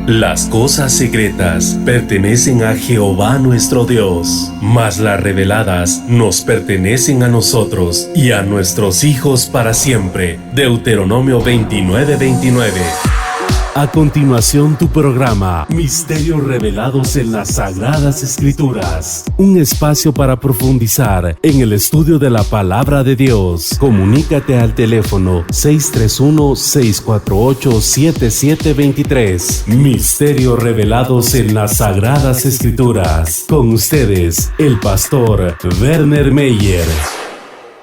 Las cosas secretas pertenecen a Jehová nuestro Dios, mas las reveladas nos pertenecen a nosotros y a nuestros hijos para siempre. Deuteronomio 29:29. A continuación, tu programa Misterios Revelados en las Sagradas Escrituras. Un espacio para profundizar en el estudio de la Palabra de Dios. Comunícate al teléfono 631-648-7723. Misterios Revelados en las Sagradas Escrituras. Con ustedes, el pastor Werner Meyer.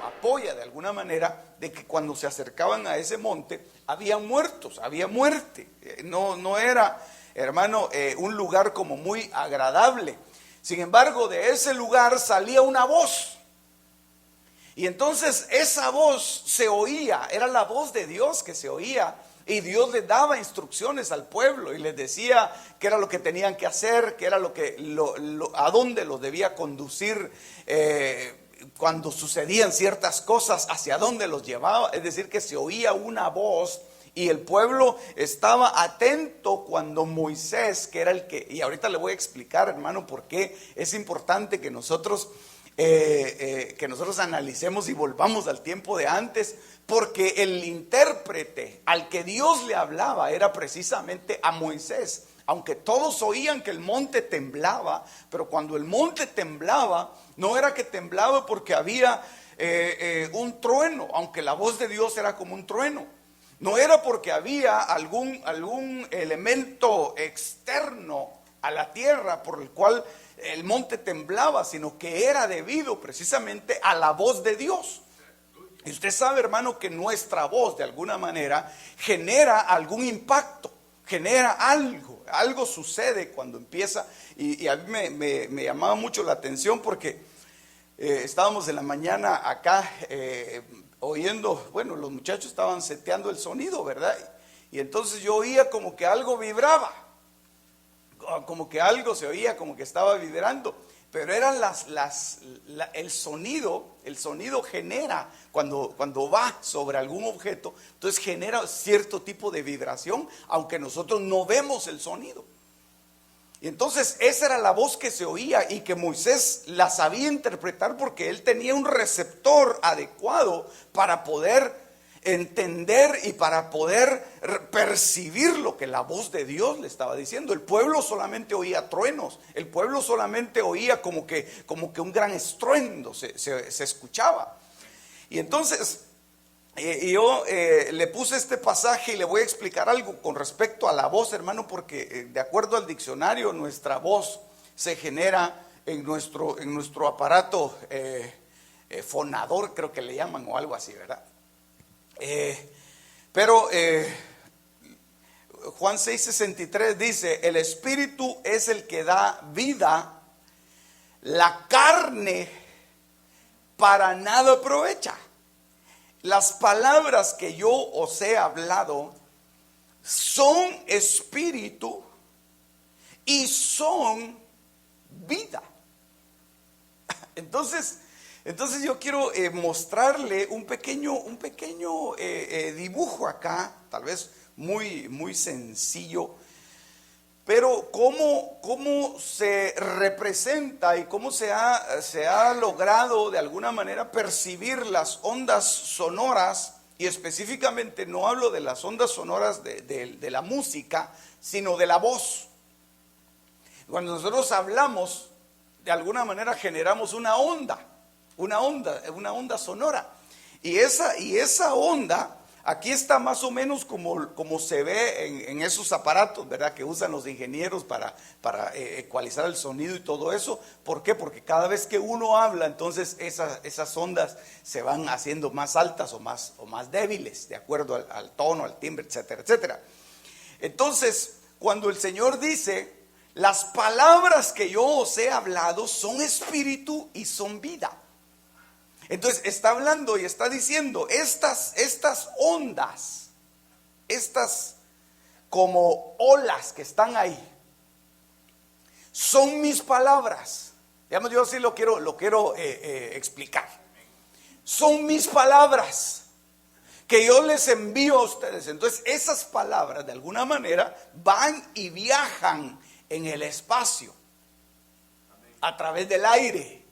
Apoya de alguna manera de que cuando se acercaban a ese monte había muertos, había muerte. No era, hermano, un lugar como muy agradable. Sin embargo, de ese lugar salía una voz. Y entonces esa voz se oía, era la voz de Dios que se oía. Y Dios les daba instrucciones al pueblo y les decía qué era lo que tenían que hacer, qué era a dónde los debía conducir, cuando sucedían ciertas cosas, hacia dónde los llevaba. Es decir, que se oía una voz y el pueblo estaba atento cuando Moisés, que era el que, y ahorita le voy a explicar, hermano, por qué es importante que nosotros analicemos y volvamos al tiempo de antes, porque el intérprete al que Dios le hablaba era precisamente a Moisés. Aunque todos oían que el monte temblaba, pero cuando el monte temblaba, no era que temblaba porque había un trueno, aunque la voz de Dios era como un trueno. No era porque había algún elemento externo a la tierra por el cual el monte temblaba, sino que era debido precisamente a la voz de Dios. Y usted sabe, hermano, que nuestra voz de alguna manera genera algún impacto, genera algo sucede cuando empieza. Y a mí me llamaba mucho la atención porque estábamos en la mañana acá oyendo, bueno, los muchachos estaban seteando el sonido, ¿verdad? Y entonces yo oía como que algo vibraba, como que algo se oía, como que estaba vibrando. Pero eran el sonido genera, cuando va sobre algún objeto, entonces genera cierto tipo de vibración, aunque nosotros no vemos el sonido. Y entonces esa era la voz que se oía y que Moisés la sabía interpretar porque él tenía un receptor adecuado para poder entender y para poder percibir lo que la voz de Dios le estaba diciendo. El pueblo solamente oía truenos, el pueblo solamente oía como que un gran estruendo se escuchaba. Y entonces yo le puse este pasaje y le voy a explicar algo con respecto a la voz, hermano, porque de acuerdo al diccionario, nuestra voz se genera en nuestro aparato fonador, creo que le llaman, o algo así, ¿verdad? Pero Juan 6:63 dice: el espíritu es el que da vida, la carne para nada aprovecha. Las palabras que yo os he hablado son espíritu y son vida. Entonces yo quiero mostrarle un pequeño dibujo acá, tal vez muy sencillo, pero cómo se representa y cómo se ha logrado de alguna manera percibir las ondas sonoras, y específicamente no hablo de las ondas sonoras de la música, sino de la voz. Cuando nosotros hablamos, de alguna manera generamos una onda sonora. Y esa onda, aquí está más o menos como se ve en esos aparatos, ¿verdad? Que usan los ingenieros para ecualizar el sonido y todo eso. ¿Por qué? Porque cada vez que uno habla, entonces esas ondas se van haciendo más altas o más débiles, de acuerdo al tono, al timbre, etcétera, etcétera. Entonces, cuando el Señor dice: las palabras que yo os he hablado son espíritu y son vida. Entonces está hablando y está diciendo, estas ondas, estas como olas que están ahí, son mis palabras. Digamos, yo así lo quiero explicar. Son mis palabras que yo les envío a ustedes. Entonces esas palabras de alguna manera van y viajan en el espacio, a través del aire.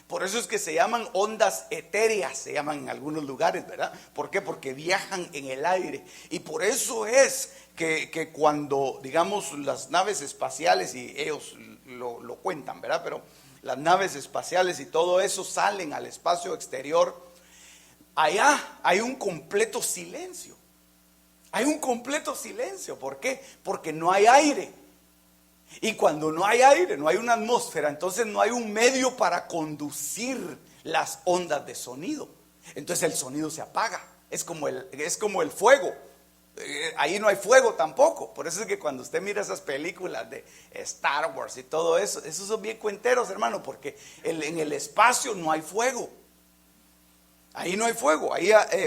Por eso es que se llaman ondas etéreas, se llaman en algunos lugares, ¿verdad? ¿Por qué? Porque viajan en el aire. Y por eso es que cuando, digamos, las naves espaciales, y ellos lo cuentan, ¿verdad? Pero las naves espaciales y todo eso salen al espacio exterior, allá hay un completo silencio. Hay un completo silencio. ¿Por qué? Porque no hay aire. Y cuando no hay aire, no hay una atmósfera, entonces no hay un medio para conducir las ondas de sonido. Entonces el sonido se apaga. Es como el fuego. Ahí no hay fuego tampoco. Por eso es que cuando usted mira esas películas de Star Wars y todo eso, esos son bien cuenteros, hermano, porque en el espacio no hay fuego. Ahí no hay fuego.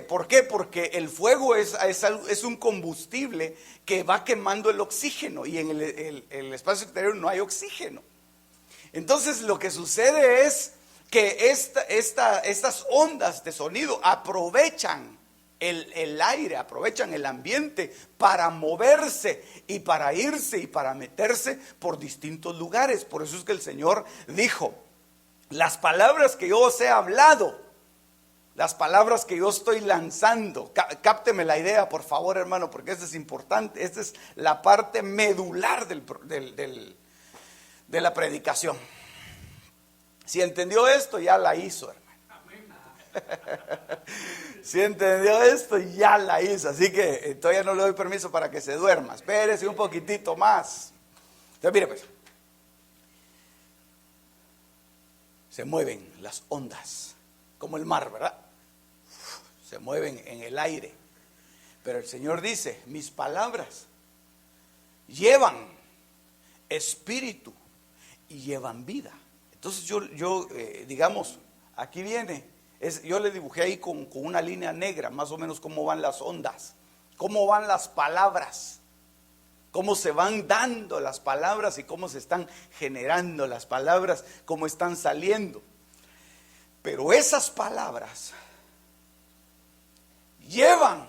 ¿Por qué? Porque el fuego es un combustible que va quemando el oxígeno, y en el espacio exterior no hay oxígeno. Entonces lo que sucede es que estas ondas de sonido aprovechan el aire, aprovechan el ambiente para moverse y para irse y para meterse por distintos lugares. Por eso es que el Señor dijo: las palabras que yo os he hablado, las palabras que yo estoy lanzando, cápteme la idea, por favor, hermano, porque esto es importante. Esta es la parte medular de la predicación. Si entendió esto, ya la hizo, hermano. Si entendió esto, ya la hizo. Así que todavía no le doy permiso para que se duerma. Espérese un poquitito más. Entonces, mire pues, se mueven las ondas como el mar, ¿verdad? Se mueven en el aire. Pero el Señor dice: mis palabras llevan espíritu y llevan vida. Entonces yo digamos, aquí viene, yo le dibujé ahí con una línea negra, más o menos cómo van las ondas, cómo van las palabras, cómo se van dando las palabras y cómo se están generando las palabras, cómo están saliendo. Pero esas palabras llevan,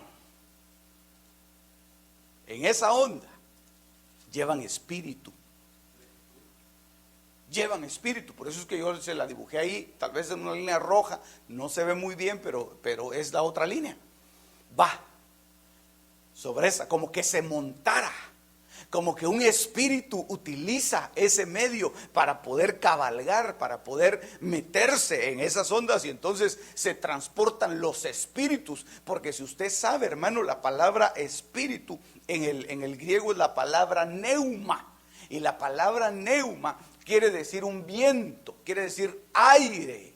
en esa onda, llevan espíritu. Llevan espíritu. Por eso es que yo se la dibujé ahí, tal vez en una línea roja, no se ve muy bien, pero es la otra línea. Va sobre esa, como que se montara, como que un espíritu utiliza ese medio para poder cabalgar, para poder meterse en esas ondas, y entonces se transportan los espíritus. Porque si usted sabe, hermano, la palabra espíritu en el griego es la palabra neuma, y la palabra neuma quiere decir un viento, quiere decir aire.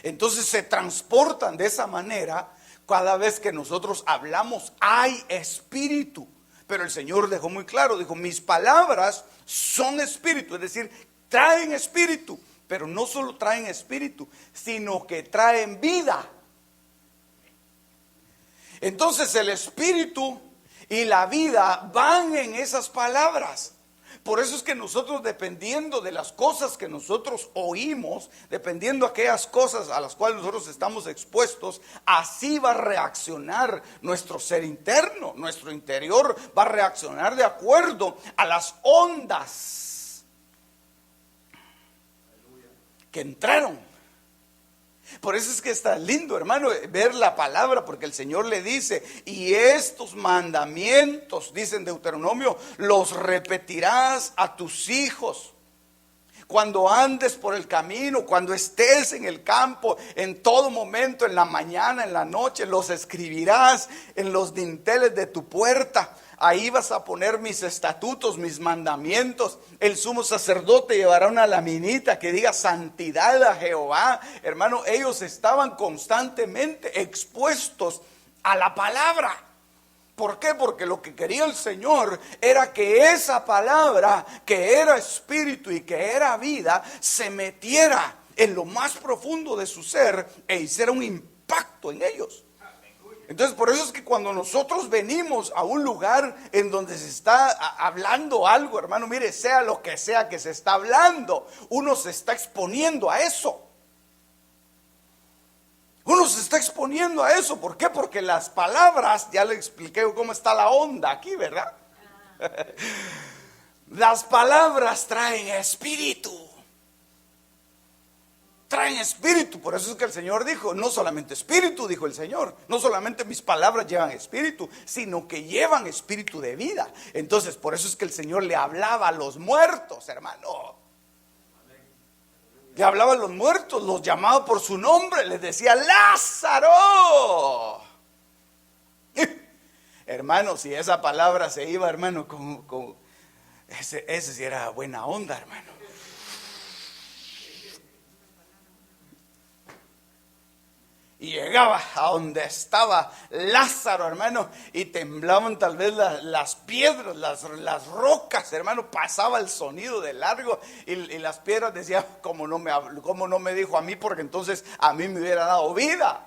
Entonces se transportan de esa manera. Cada vez que nosotros hablamos hay espíritu. Pero el Señor dejó muy claro, dijo: mis palabras son espíritu, es decir, traen espíritu. Pero no solo traen espíritu, sino que traen vida. Entonces el espíritu y la vida van en esas palabras. Por eso es que nosotros, dependiendo de las cosas que nosotros oímos, dependiendo de aquellas cosas a las cuales nosotros estamos expuestos, así va a reaccionar nuestro ser interno, nuestro interior va a reaccionar de acuerdo a las ondas que entraron. Por eso es que está lindo, hermano, ver la palabra, porque el Señor le dice: y estos mandamientos, dice en Deuteronomio, los repetirás a tus hijos cuando andes por el camino, cuando estés en el campo, en todo momento, en la mañana, en la noche, los escribirás en los dinteles de tu puerta. Ahí vas a poner mis estatutos, mis mandamientos. El sumo sacerdote llevará una laminita que diga: santidad a Jehová. Hermano, ellos estaban constantemente expuestos a la palabra. ¿Por qué? Porque lo que quería el Señor era que esa palabra, que era espíritu y que era vida, se metiera en lo más profundo de su ser e hiciera un impacto en ellos. Entonces, por eso es que cuando nosotros venimos a un lugar en donde se está hablando algo, hermano, mire, sea lo que sea que se está hablando, uno se está exponiendo a eso. Uno se está exponiendo a eso. ¿Por qué? Porque las palabras, ya le expliqué cómo está la onda aquí, ¿verdad? Las palabras traen espíritu. Traen espíritu. Por eso es que el Señor dijo, no solamente espíritu, dijo el Señor, no solamente mis palabras llevan espíritu, sino que llevan espíritu de vida. Entonces, por eso es que el Señor le hablaba a los muertos, hermano. Le hablaba a los muertos, los llamaba por su nombre, les decía: Lázaro. Hermano, si esa palabra se iba, hermano, ese sí era buena onda, hermano. Y llegaba a donde estaba Lázaro, hermano, y temblaban tal vez las piedras, las rocas, hermano. Pasaba el sonido de largo y las piedras decían: ¿cómo no me dijo a mí? Porque entonces a mí me hubiera dado vida.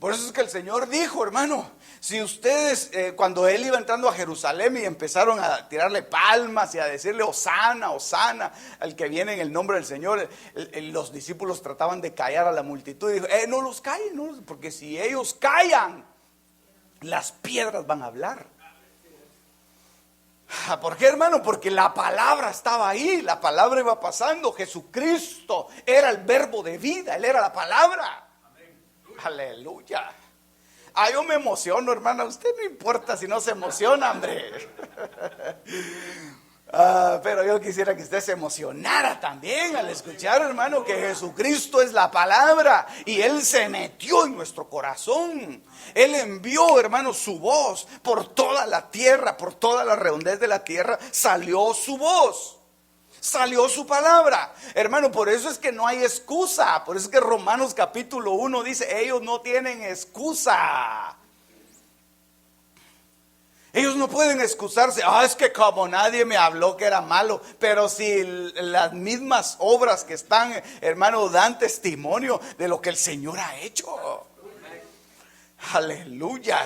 Por eso es que el Señor dijo, hermano, si ustedes, cuando Él iba entrando a Jerusalén y empezaron a tirarle palmas y a decirle: Hosana, Hosana, al que viene en el nombre del Señor, los discípulos trataban de callar a la multitud. Y dijo: no los callen, porque si ellos callan, las piedras van a hablar. ¿Por qué, hermano? Porque la palabra estaba ahí, la palabra iba pasando. Jesucristo era el verbo de vida, Él era la palabra. Aleluya. Yo me emociono, hermana. Usted no importa si no se emociona, hombre. Pero yo quisiera que usted se emocionara también al escuchar, hermano, que Jesucristo es la palabra y Él se metió en nuestro corazón. Él envió, hermano, su voz por toda la tierra, por toda la redondez de la tierra. Salió su voz. Salió su palabra, hermano. Por eso es que no hay excusa. Por eso es que Romanos capítulo 1 dice: ellos no tienen excusa. Ellos no pueden excusarse. Es que como nadie me habló que era malo. Pero si las mismas obras que están, hermano, dan testimonio de lo que el Señor ha hecho. Aleluya.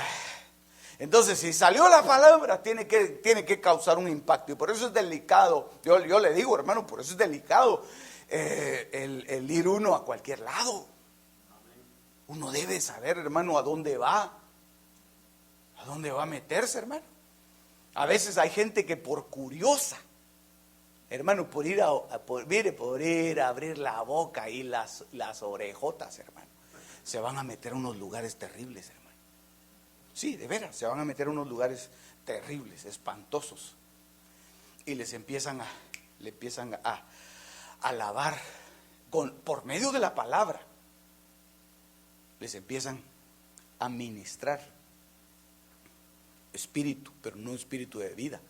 Entonces, si salió la palabra, tiene que causar un impacto. Y por eso es delicado. Yo le digo, hermano, por eso es delicado el ir uno a cualquier lado. Uno debe saber, hermano, a dónde va. ¿A dónde va a meterse, hermano? A veces hay gente que por curiosa, hermano, por ir a abrir la boca y las orejotas, hermano, se van a meter a unos lugares terribles, hermano. Sí, de veras, se van a meter a unos lugares terribles, espantosos. Y le empiezan a alabar por medio de la palabra. Les empiezan a ministrar espíritu, pero no espíritu de vida.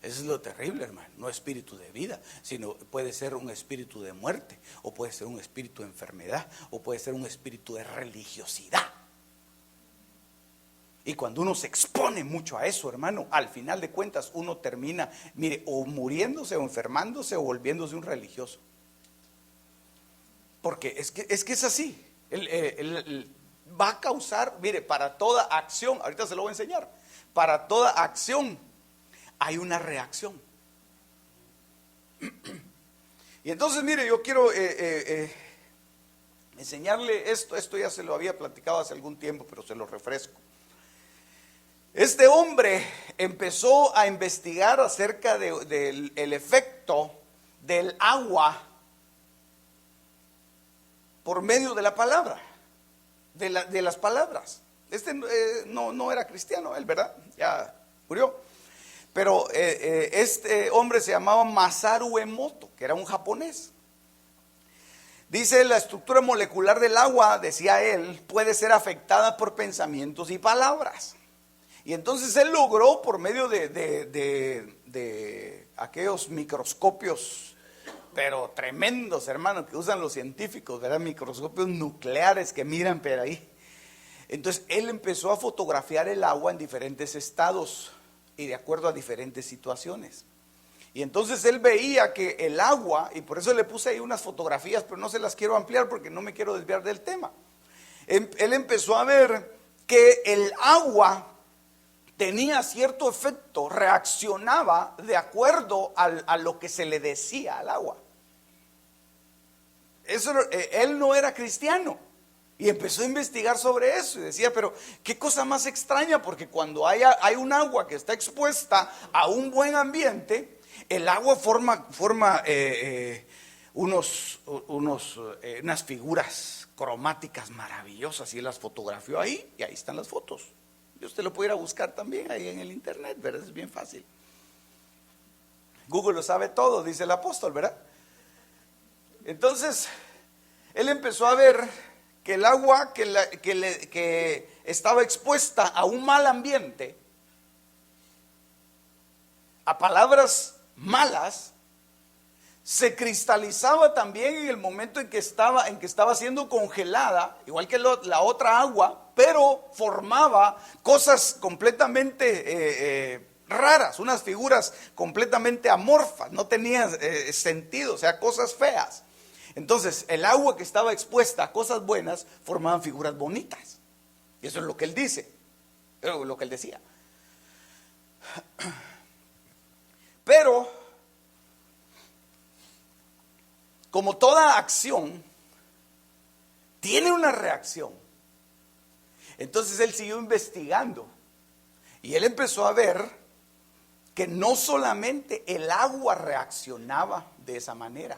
Eso es lo terrible, hermano. No espíritu de vida, sino puede ser un espíritu de muerte, o puede ser un espíritu de enfermedad, o puede ser un espíritu de religiosidad. Y cuando uno se expone mucho a eso, hermano, al final de cuentas uno termina, mire, o muriéndose, o enfermándose, o volviéndose un religioso. Porque es que es así. Va a causar, mire, para toda acción, ahorita se lo voy a enseñar, para toda acción hay una reacción. Y entonces, mire, yo quiero enseñarle esto ya se lo había platicado hace algún tiempo, pero se lo refresco. Este hombre empezó a investigar acerca del efecto del agua por medio de la palabra, de las palabras. No era cristiano, él, ¿verdad? Ya murió. Pero este hombre se llamaba Masaru Emoto, que era un japonés. Dice: la estructura molecular del agua, decía él, puede ser afectada por pensamientos y palabras. Y entonces él logró, por medio de aquellos microscopios, pero tremendos, hermano, que usan los científicos, ¿verdad? Microscopios nucleares que miran por ahí. Entonces él empezó a fotografiar el agua en diferentes estados y de acuerdo a diferentes situaciones. Y entonces él veía que el agua, y por eso le puse ahí unas fotografías, pero no se las quiero ampliar porque no me quiero desviar del tema. Él empezó a ver que el agua tenía cierto efecto, reaccionaba de acuerdo a lo que se le decía al agua. él no era cristiano. Y empezó a investigar sobre eso y decía, pero qué cosa más extraña, porque cuando hay un agua que está expuesta a un buen ambiente, el agua forma unas figuras cromáticas maravillosas, y él las fotografió ahí, y ahí están las fotos. Y usted lo puede ir a buscar también ahí en el internet, ¿verdad? Es bien fácil. Google lo sabe todo, dice el apóstol, ¿verdad? Entonces, él empezó a ver que el agua que estaba expuesta a un mal ambiente, a palabras malas, se cristalizaba también en el momento en que estaba siendo congelada, igual que la otra agua, pero formaba cosas completamente raras, unas figuras completamente amorfas, no tenía sentido, o sea, cosas feas. Entonces, el agua que estaba expuesta a cosas buenas formaban figuras bonitas. Y eso es lo que él dice, lo que él decía. Pero, como toda acción, tiene una reacción. Entonces él siguió investigando. Y él empezó a ver que no solamente el agua reaccionaba de esa manera,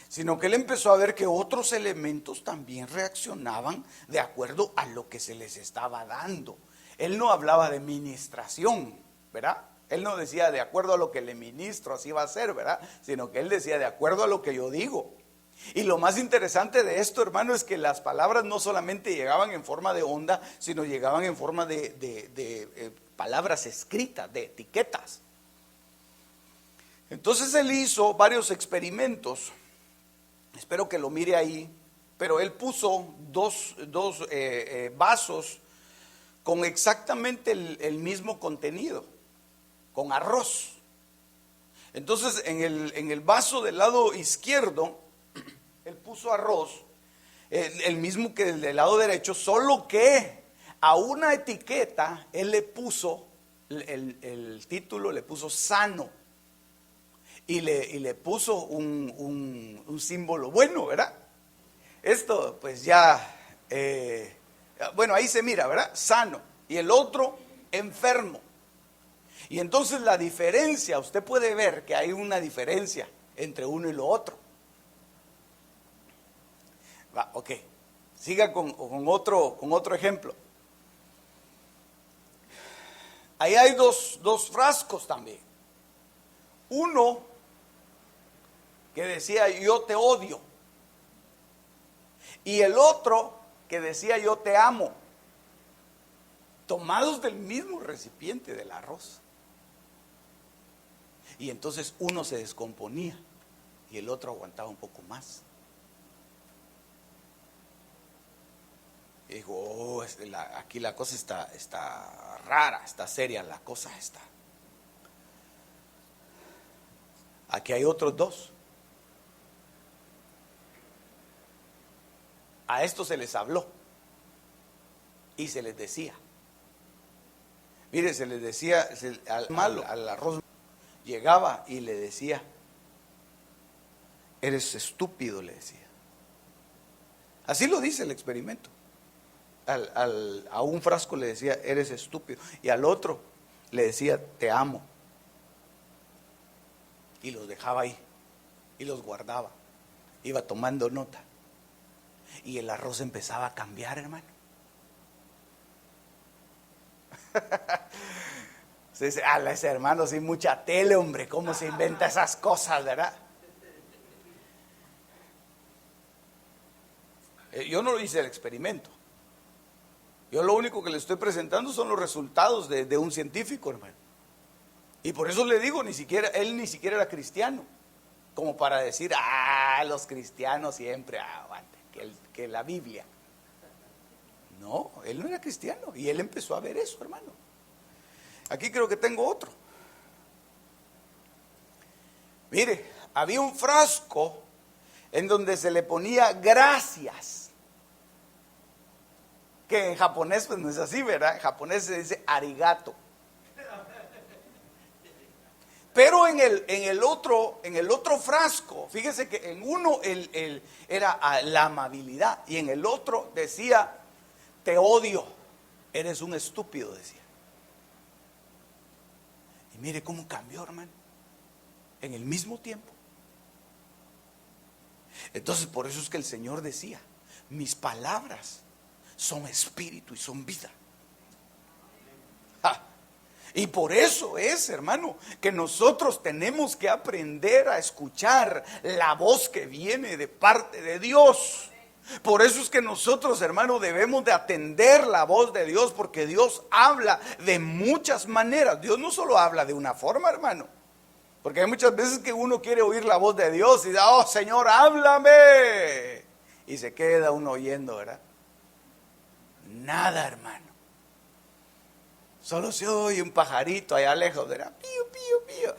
sino que él empezó a ver que otros elementos también reaccionaban de acuerdo a lo que se les estaba dando. Él no hablaba de ministración, ¿verdad? Él no decía de acuerdo a lo que le ministro, así va a ser, ¿verdad? Sino que él decía de acuerdo a lo que yo digo. Y lo más interesante de esto, hermano, es que las palabras no solamente llegaban en forma de onda, sino llegaban en forma de palabras escritas, de etiquetas. Entonces él hizo varios experimentos. Espero que lo mire ahí, pero él puso dos vasos con exactamente el mismo contenido, con arroz. Entonces en el vaso del lado izquierdo, él puso arroz, el mismo que el del lado derecho, solo que a una etiqueta él le puso, el título le puso sano. Y le puso un símbolo bueno, ¿verdad? Esto pues ya, bueno, ahí se mira, ¿verdad? Sano. Y el otro, enfermo. Y entonces la diferencia, usted puede ver que hay una diferencia entre uno y lo otro. Va, ok. Siga con otro ejemplo. Ahí hay dos frascos también. Uno que decía yo te odio, y el otro que decía yo te amo, tomados del mismo recipiente del arroz. Y entonces uno se descomponía y el otro aguantaba un poco más. Y dijo, oh, aquí la cosa está rara, está seria la cosa está. Aquí hay otros dos. A estos se les habló y se les decía. Mire, se les decía al malo, al arroz, llegaba y le decía, eres estúpido, le decía. Así lo dice el experimento. A un frasco le decía, eres estúpido, y al otro le decía, te amo. Y los dejaba ahí y los guardaba, iba tomando nota. Y el arroz empezaba a cambiar, hermano. Se dice, ese hermano, sí, mucha tele, hombre, ¿cómo se inventa esas cosas, verdad? Yo no hice el experimento. Yo lo único que le estoy presentando son los resultados de un científico, hermano. Y por eso le digo, él ni siquiera era cristiano, como para decir, los cristianos siempre aguanten, que la Biblia. No, él no era cristiano y él empezó a ver eso, hermano. Aquí creo que tengo otro. Mire, había un frasco en donde se le ponía gracias, que en japonés pues no es así, ¿verdad? En japonés se dice arigato. Pero en el otro frasco, fíjese que en uno era la amabilidad y en el otro decía, te odio, eres un estúpido, decía. Y mire cómo cambió, hermano, en el mismo tiempo. Entonces por eso es que el Señor decía, mis palabras son espíritu y son vida. Y por eso es, hermano, que nosotros tenemos que aprender a escuchar la voz que viene de parte de Dios. Por eso es que nosotros, hermano, debemos de atender la voz de Dios, porque Dios habla de muchas maneras. Dios no solo habla de una forma, hermano, porque hay muchas veces que uno quiere oír la voz de Dios y dice, oh Señor, háblame, y se queda uno oyendo, ¿verdad? Nada, hermano. Solo se oye un pajarito allá lejos, ¿verdad? Pío, pío, pío.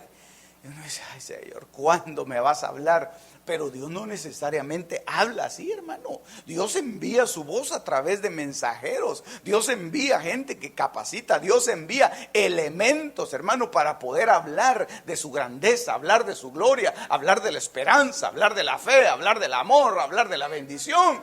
Y uno dice, ay Señor, ¿cuándo me vas a hablar? Pero Dios no necesariamente habla así, hermano. Dios envía su voz a través de mensajeros. Dios envía gente que capacita. Dios envía elementos, hermano, para poder hablar de su grandeza, hablar de su gloria, hablar de la esperanza, hablar de la fe, hablar del amor, hablar de la bendición.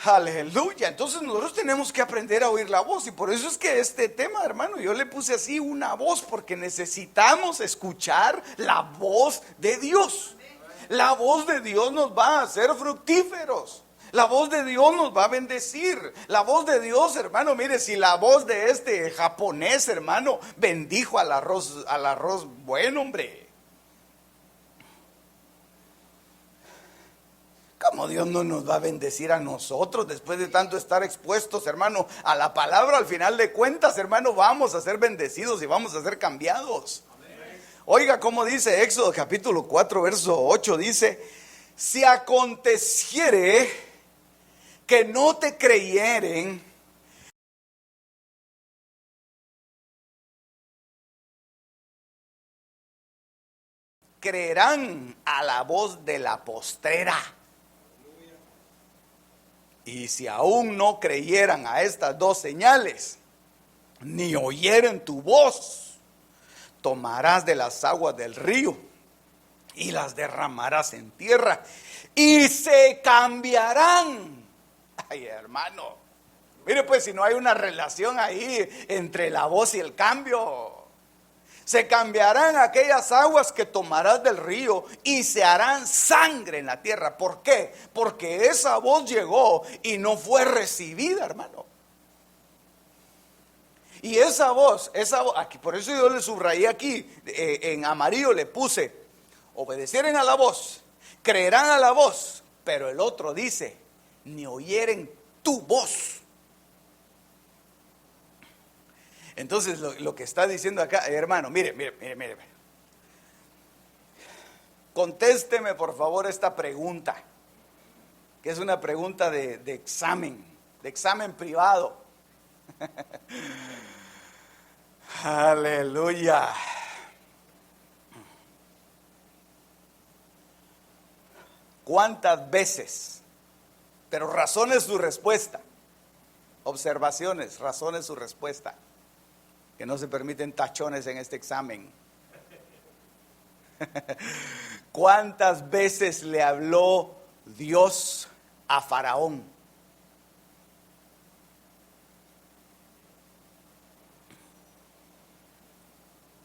Aleluya. Entonces nosotros tenemos que aprender a oír la voz. Y por eso es que este tema, hermano, yo le puse así una voz, porque necesitamos escuchar la voz de Dios. La voz de Dios nos va a hacer fructíferos. La voz de Dios nos va a bendecir. La voz de Dios, hermano, mire, si la voz de este japonés, hermano, bendijo al arroz bueno, hombre. ¿Cómo Dios no nos va a bendecir a nosotros después de tanto estar expuestos, hermano, a la palabra? Al final de cuentas, hermano, vamos a ser bendecidos y vamos a ser cambiados. Amén. Oiga cómo dice Éxodo capítulo 4, verso 8, dice, si aconteciere que no te creyeren, creerán a la voz de la postrera. Y si aún no creyeran a estas dos señales, ni oyeren tu voz, tomarás de las aguas del río y las derramarás en tierra y se cambiarán. Ay, hermano, mire pues, si no hay una relación ahí entre la voz y el cambio. Se cambiarán aquellas aguas que tomarás del río y se harán sangre en la tierra. ¿Por qué? Porque esa voz llegó y no fue recibida, hermano. Y esa voz, aquí, por eso yo le subrayé aquí, en amarillo le puse, obedecieren a la voz, creerán a la voz, pero el otro dice, ni oyeren tu voz. Entonces lo que está diciendo acá, hermano, mire. Contésteme por favor esta pregunta, que es una pregunta de examen privado. Aleluya. ¿Cuántas veces? Pero razone su respuesta. Observaciones, razone su respuesta. Que no se permiten tachones en este examen. ¿Cuántas veces le habló Dios a Faraón?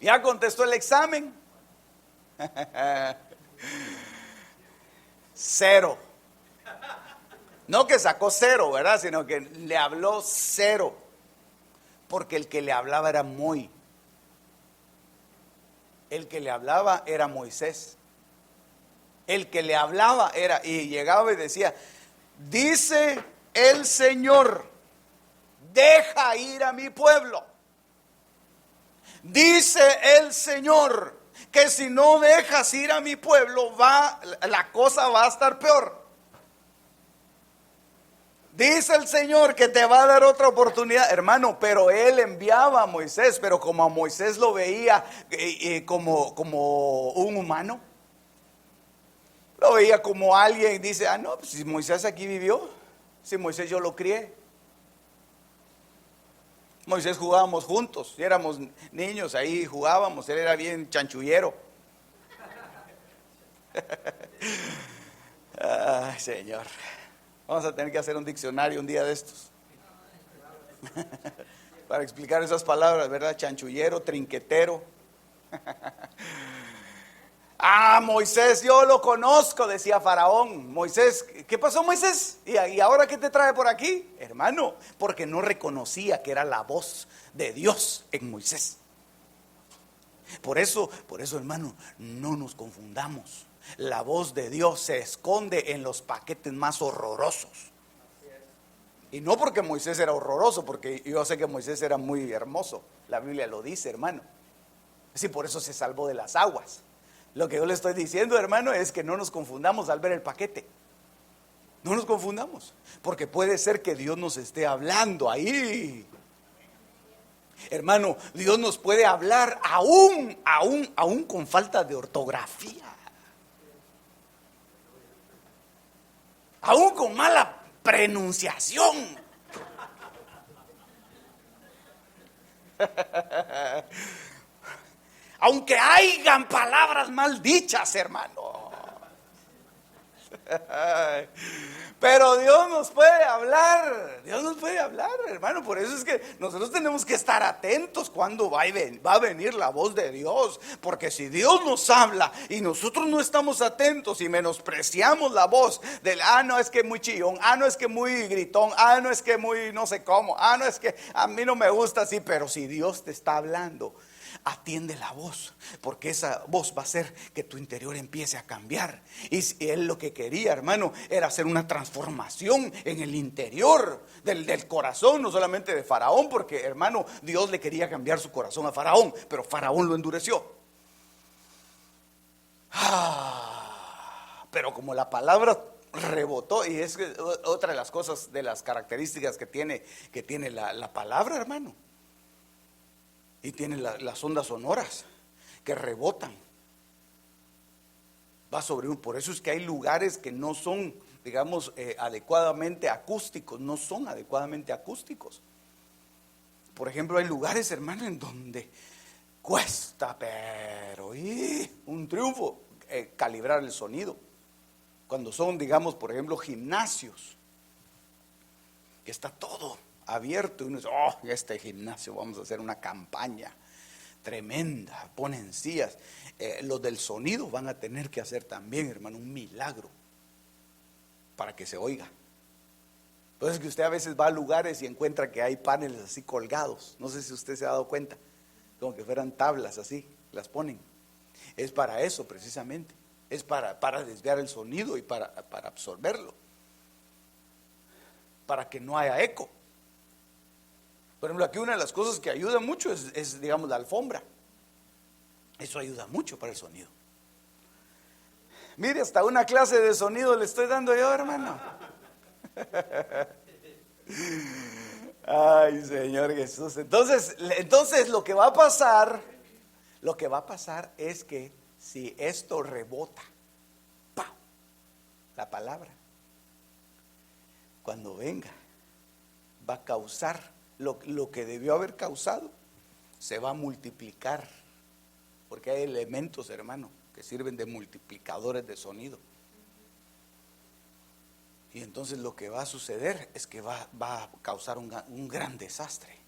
¿Ya contestó el examen? 0. No que sacó 0, ¿verdad? Sino que le habló 0. Porque el que le hablaba era el que le hablaba era Moisés. El que le hablaba era, y llegaba y decía, dice el Señor, deja ir a mi pueblo. Dice el Señor que si no dejas ir a mi pueblo, la cosa va a estar peor. Dice el Señor que te va a dar otra oportunidad, hermano, pero Él enviaba a Moisés, pero como a Moisés lo veía como un humano, lo veía como alguien, dice, no, pues si Moisés aquí vivió, si Moisés yo lo crié. Moisés jugábamos juntos, y éramos niños ahí, jugábamos, él era bien chanchullero. Ay, Señor, vamos a tener que hacer un diccionario un día de estos para explicar esas palabras, ¿verdad? Chanchullero, trinquetero. Ah, Moisés, yo lo conozco, decía Faraón. Moisés, ¿qué pasó, Moisés? ¿Y ahora qué te trae por aquí? Hermano, porque no reconocía que era la voz de Dios en Moisés. Por eso, hermano, no nos confundamos. La voz de Dios se esconde en los paquetes más horrorosos. Y no porque Moisés era horroroso, porque yo sé que Moisés era muy hermoso. La Biblia lo dice, hermano. Sí, por eso se salvó de las aguas. Lo que yo le estoy diciendo, hermano, es que no nos confundamos al ver el paquete. No nos confundamos, porque puede ser que Dios nos esté hablando ahí. Hermano, Dios nos puede hablar aún con falta de ortografía. Aún con mala pronunciación. Aunque hayan palabras mal dichas, hermano. Pero Dios nos puede hablar. Dios nos puede hablar, hermano. Por eso es que nosotros tenemos que estar atentos cuando va a venir la voz de Dios. Porque si Dios nos habla y nosotros no estamos atentos y menospreciamos la voz del, no es que muy chillón, no es que muy gritón, no es que muy no sé cómo, no es que a mí no me gusta así. Pero si Dios te está hablando, atiende la voz, porque esa voz va a hacer que tu interior empiece a cambiar. Y él lo que quería, hermano, era hacer una transformación en el interior del corazón, no solamente de Faraón, porque, hermano, Dios le quería cambiar su corazón a Faraón, pero Faraón lo endureció. Pero como la palabra rebotó, y es otra de las cosas, de las características que tiene la palabra, hermano. Y tiene las ondas sonoras que rebotan. Va sobre por eso es que hay lugares que no son, digamos, adecuadamente acústicos. No son adecuadamente acústicos. Por ejemplo, hay lugares, hermano, en donde cuesta, pero un triunfo calibrar el sonido. Cuando son, digamos, por ejemplo, gimnasios, que está todo abierto y uno dice, este gimnasio vamos a hacer una campaña tremenda, ponen sillas. Los del sonido van a tener que hacer también, hermano, un milagro para que se oiga. Entonces que usted a veces va a lugares y encuentra que hay paneles así colgados, no sé si usted se ha dado cuenta, como que fueran tablas así, las ponen. Es para eso precisamente, es para desviar el sonido y para absorberlo, para que no haya eco. Por ejemplo, aquí una de las cosas que ayuda mucho es, digamos, la alfombra. Eso ayuda mucho para el sonido. Mire, hasta una clase de sonido le estoy dando yo, hermano. Ay, Señor Jesús. Entonces lo que va a pasar es que si esto rebota, ¡pau!, la palabra, cuando venga, va a causar lo que debió haber causado, se va a multiplicar, porque hay elementos, hermano, que sirven de multiplicadores de sonido. Y entonces lo que va a suceder es que va a causar un gran desastre.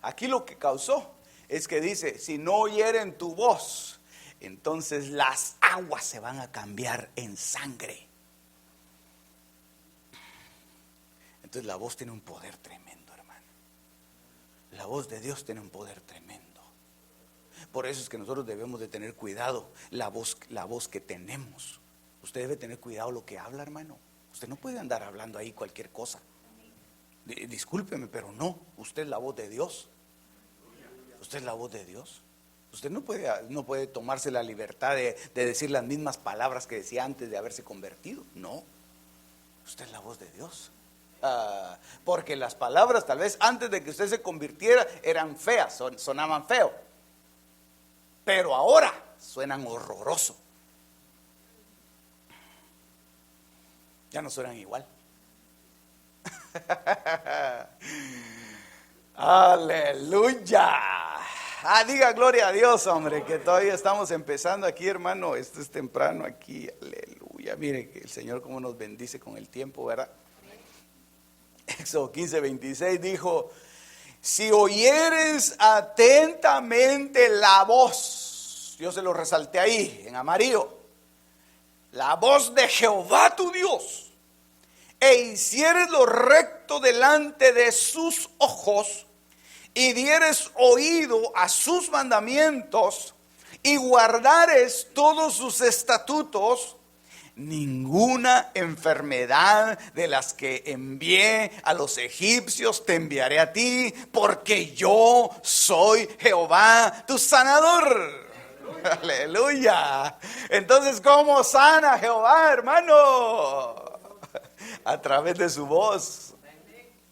Aquí lo que causó es que dice, si no oyeren tu voz, entonces las aguas se van a cambiar en sangre. Entonces la voz tiene un poder tremendo, hermano. La voz de Dios tiene un poder tremendo. Por eso es que nosotros debemos de tener cuidado la voz que tenemos. Usted debe tener cuidado lo que habla, hermano. Usted no puede andar hablando ahí cualquier cosa. Discúlpeme, pero no. Usted es la voz de Dios. Usted es la voz de Dios. Usted no puede tomarse la libertad de decir las mismas palabras que decía antes de haberse convertido. No. Usted es la voz de Dios. Porque las palabras tal vez antes de que usted se convirtiera eran feas, sonaban feo. Pero ahora suenan horroroso. Ya no suenan igual. Aleluya. Diga gloria a Dios, hombre, que todavía estamos empezando aquí, hermano. Esto es temprano aquí. Aleluya. Mire que el Señor cómo nos bendice con el tiempo, ¿verdad? Éxodo 15:26 dijo: si oyeres atentamente la voz, yo se lo resalté ahí en amarillo, la voz de Jehová tu Dios, e hicieres lo recto delante de sus ojos, y dieres oído a sus mandamientos, y guardares todos sus estatutos, ninguna enfermedad de las que envié a los egipcios te enviaré a ti, porque yo soy Jehová tu sanador. Aleluya. Entonces, ¿cómo sana Jehová, hermano? A través de su voz.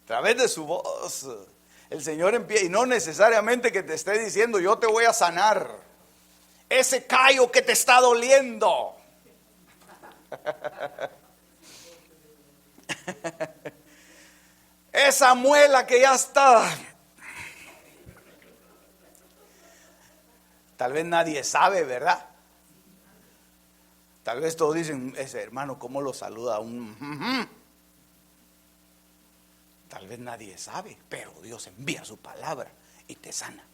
A través de su voz. El Señor empieza, y no necesariamente que te esté diciendo: yo te voy a sanar ese callo que te está doliendo. Esa muela que ya está. Tal vez nadie sabe, ¿verdad? Tal vez todos dicen: ese hermano, ¿cómo lo saluda? Tal vez nadie sabe, pero Dios envía su palabra y te sana.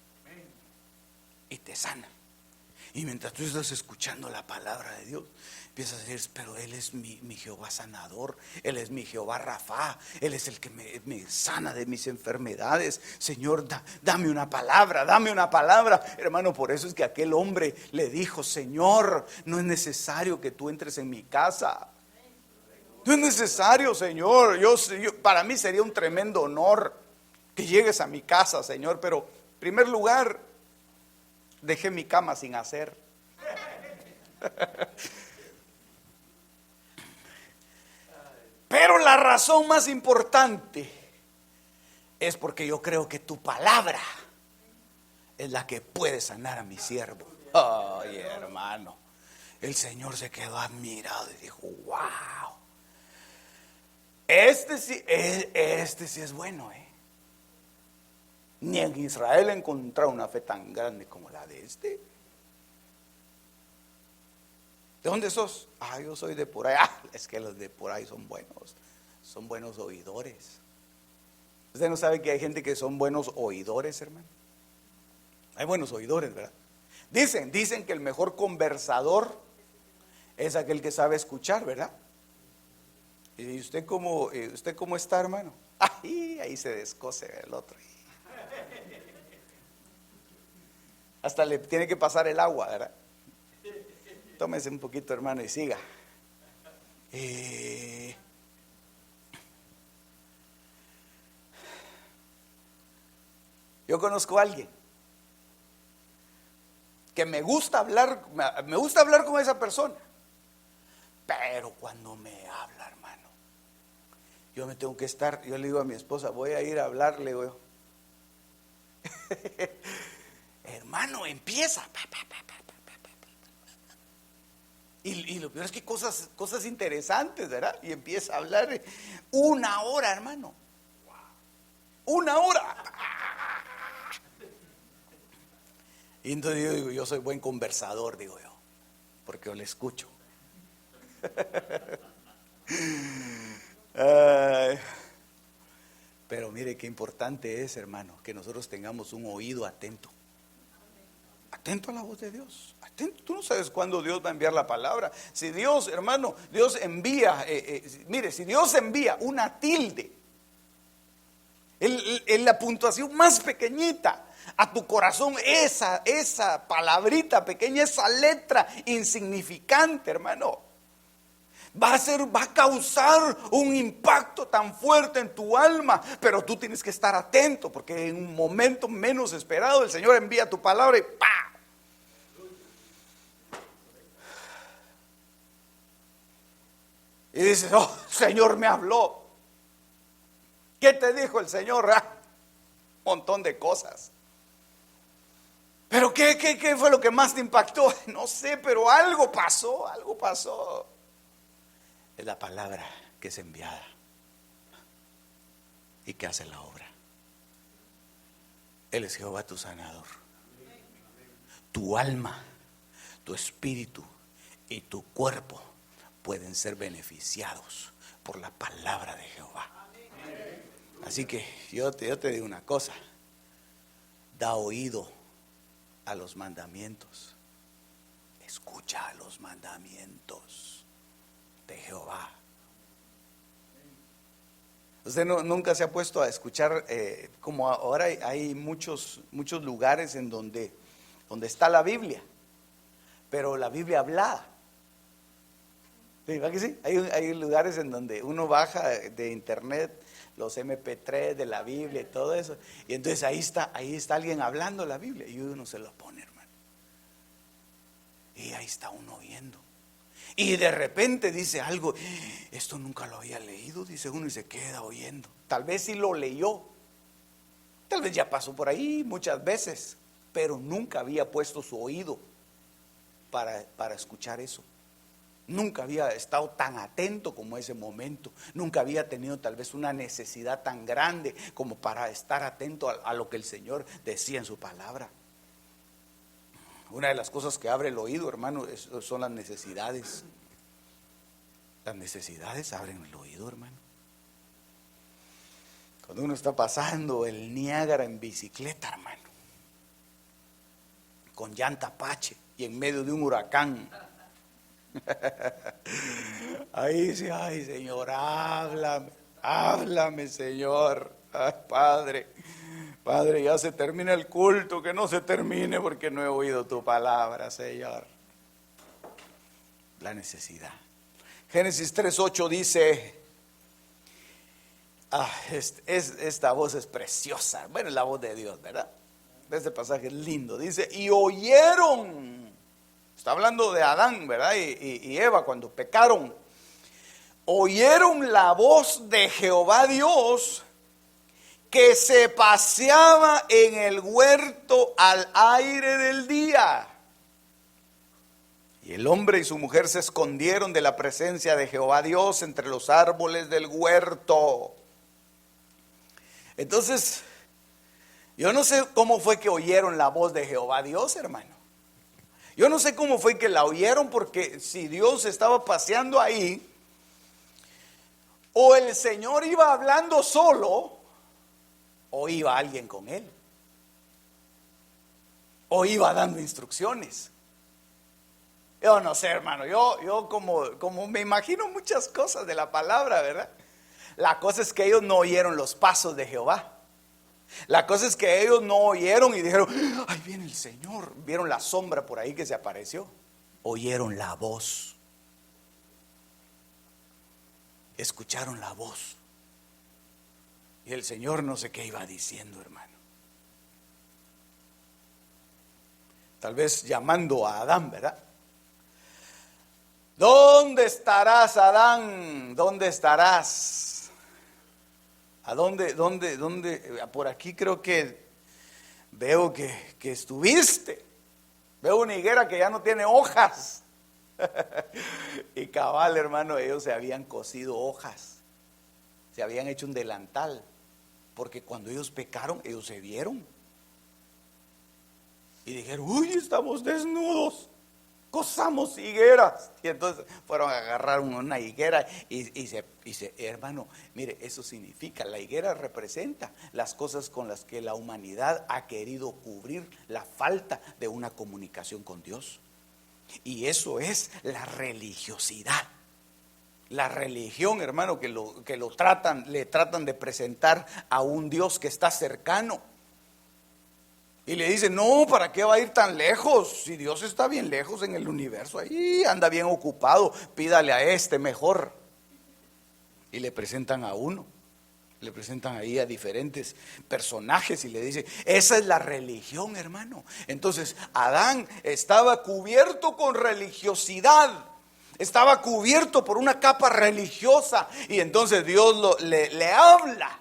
Y te sana. Y mientras tú estás escuchando la palabra de Dios, empiezas a decir: pero Él es mi Jehová sanador, Él es mi Jehová Rafa, Él es el que me sana de mis enfermedades. Señor, dame una palabra, dame una palabra. Hermano, por eso es que aquel hombre le dijo: Señor, no es necesario que tú entres en mi casa. No es necesario, Señor. Para mí sería un tremendo honor que llegues a mi casa, Señor, pero en primer lugar, dejé mi cama sin hacer. Pero la razón más importante es porque yo creo que tu palabra es la que puede sanar a mi siervo. Ay, hermano, el Señor se quedó admirado y dijo: wow, este sí es bueno, Ni en Israel he encontrado una fe tan grande como la de este. ¿De dónde sos? Yo soy de por ahí. Es que los de por ahí son buenos oidores. ¿Usted no sabe que hay gente que son buenos oidores, hermano? Hay buenos oidores, ¿verdad? Dicen que el mejor conversador es aquel que sabe escuchar, ¿verdad? ¿Y usted cómo está, hermano? Ahí se descose el otro. Hasta le tiene que pasar el agua, ¿verdad? Tómese un poquito, hermano, y siga. Yo conozco a alguien que me gusta hablar con esa persona, pero cuando me habla, hermano, yo me tengo que estar. Yo le digo a mi esposa: voy a ir a hablar, le digo. Hermano, empieza. Y lo peor es que cosas interesantes, ¿verdad? Y empieza a hablar 1 hora, hermano. 1 hora. Y entonces yo digo: yo soy buen conversador, digo yo, porque yo le escucho. Pero mire qué importante es, hermano, que nosotros tengamos un oído atento. Atento a la voz de Dios. Atento. Tú no sabes cuándo Dios va a enviar la palabra. Si Dios, hermano, Dios envía, mire, si Dios envía una tilde, en la puntuación más pequeñita, a tu corazón, esa palabrita pequeña, esa letra insignificante, hermano, va a causar un impacto tan fuerte en tu alma. Pero tú tienes que estar atento, porque en un momento menos esperado el Señor envía tu palabra y ¡pa! Y dices: oh, Señor me habló. ¿Qué te dijo el Señor? Un montón de cosas. ¿Pero qué fue lo que más te impactó? No sé, pero algo pasó. Es la palabra que es enviada y que hace la obra. Él es Jehová tu sanador. Tu alma, tu espíritu y tu cuerpo pueden ser beneficiados por la palabra de Jehová. Así que yo te digo una cosa: da oído a los mandamientos, escucha los mandamientos de Jehová. Usted nunca se ha puesto a escuchar, como ahora hay muchos lugares en donde está la Biblia, pero la Biblia hablada. ¿Sí? ¿Va que sí? Hay lugares en donde uno baja de internet los MP3 de la Biblia y todo eso, y entonces ahí está alguien hablando la Biblia, y uno se lo pone, hermano, y ahí está uno oyendo, y de repente dice algo, esto nunca lo había leído, dice uno, y se queda oyendo. Tal vez sí lo leyó, tal vez ya pasó por ahí muchas veces, pero nunca había puesto su oído para escuchar eso. Nunca había estado tan atento como ese momento. Nunca había tenido tal vez una necesidad tan grande como para estar atento a lo que el Señor decía en su palabra. Una de las cosas que abre el oído, hermano, son las necesidades. Las necesidades abren el oído, hermano. Cuando uno está pasando el Niágara en bicicleta, hermano, con llanta Apache y en medio de un huracán, ahí dice, ay Señor, háblame Señor. Ay, Padre, ya se termina el culto, que no se termine porque no he oído tu palabra, Señor. La necesidad. Génesis 3:8 dice, esta voz es preciosa. Bueno, es la voz de Dios, ¿verdad? Este pasaje es lindo. Dice, y oyeron. Está hablando de Adán, ¿verdad? Y Eva cuando pecaron. Oyeron la voz de Jehová Dios que se paseaba en el huerto al aire del día. Y el hombre y su mujer se escondieron de la presencia de Jehová Dios entre los árboles del huerto. Entonces, yo no sé cómo fue que oyeron la voz de Jehová Dios, hermano. Yo no sé cómo fue que la oyeron, porque si Dios estaba paseando ahí, o el Señor iba hablando solo, o iba alguien con él, o iba dando instrucciones. Yo no sé, hermano, yo como me imagino muchas cosas de la palabra, ¿verdad? La cosa es que ellos no oyeron los pasos de Jehová. La cosa es que ellos no oyeron y dijeron, ay, viene el Señor. Vieron la sombra por ahí que se apareció. Oyeron la voz. Escucharon la voz. Y el Señor no sé qué iba diciendo, hermano. Tal vez llamando a Adán, ¿verdad? ¿Dónde estarás, Adán? ¿Dónde estarás? ¿A dónde? Por aquí creo que veo que estuviste. Veo una higuera que ya no tiene hojas. Y cabal, hermano, ellos se habían cosido hojas. Se habían hecho un delantal. Porque cuando ellos pecaron, ellos se vieron. Y dijeron, uy, estamos desnudos. Cosamos higueras. Y entonces fueron a agarrar una higuera y se, hermano, mire, eso significa, la higuera representa las cosas con las que la humanidad ha querido cubrir la falta de una comunicación con Dios. Y eso es la religiosidad. La religión, hermano, que le tratan de presentar a un Dios que está cercano. Y le dicen, no, ¿para qué va a ir tan lejos? Si Dios está bien lejos en el universo, ahí anda bien ocupado, pídale a este mejor. Y le presentan a uno, le presentan ahí a diferentes personajes y le dicen, esa es la religión, hermano. Entonces, Adán estaba cubierto con religiosidad, estaba cubierto por una capa religiosa, y entonces Dios le habla.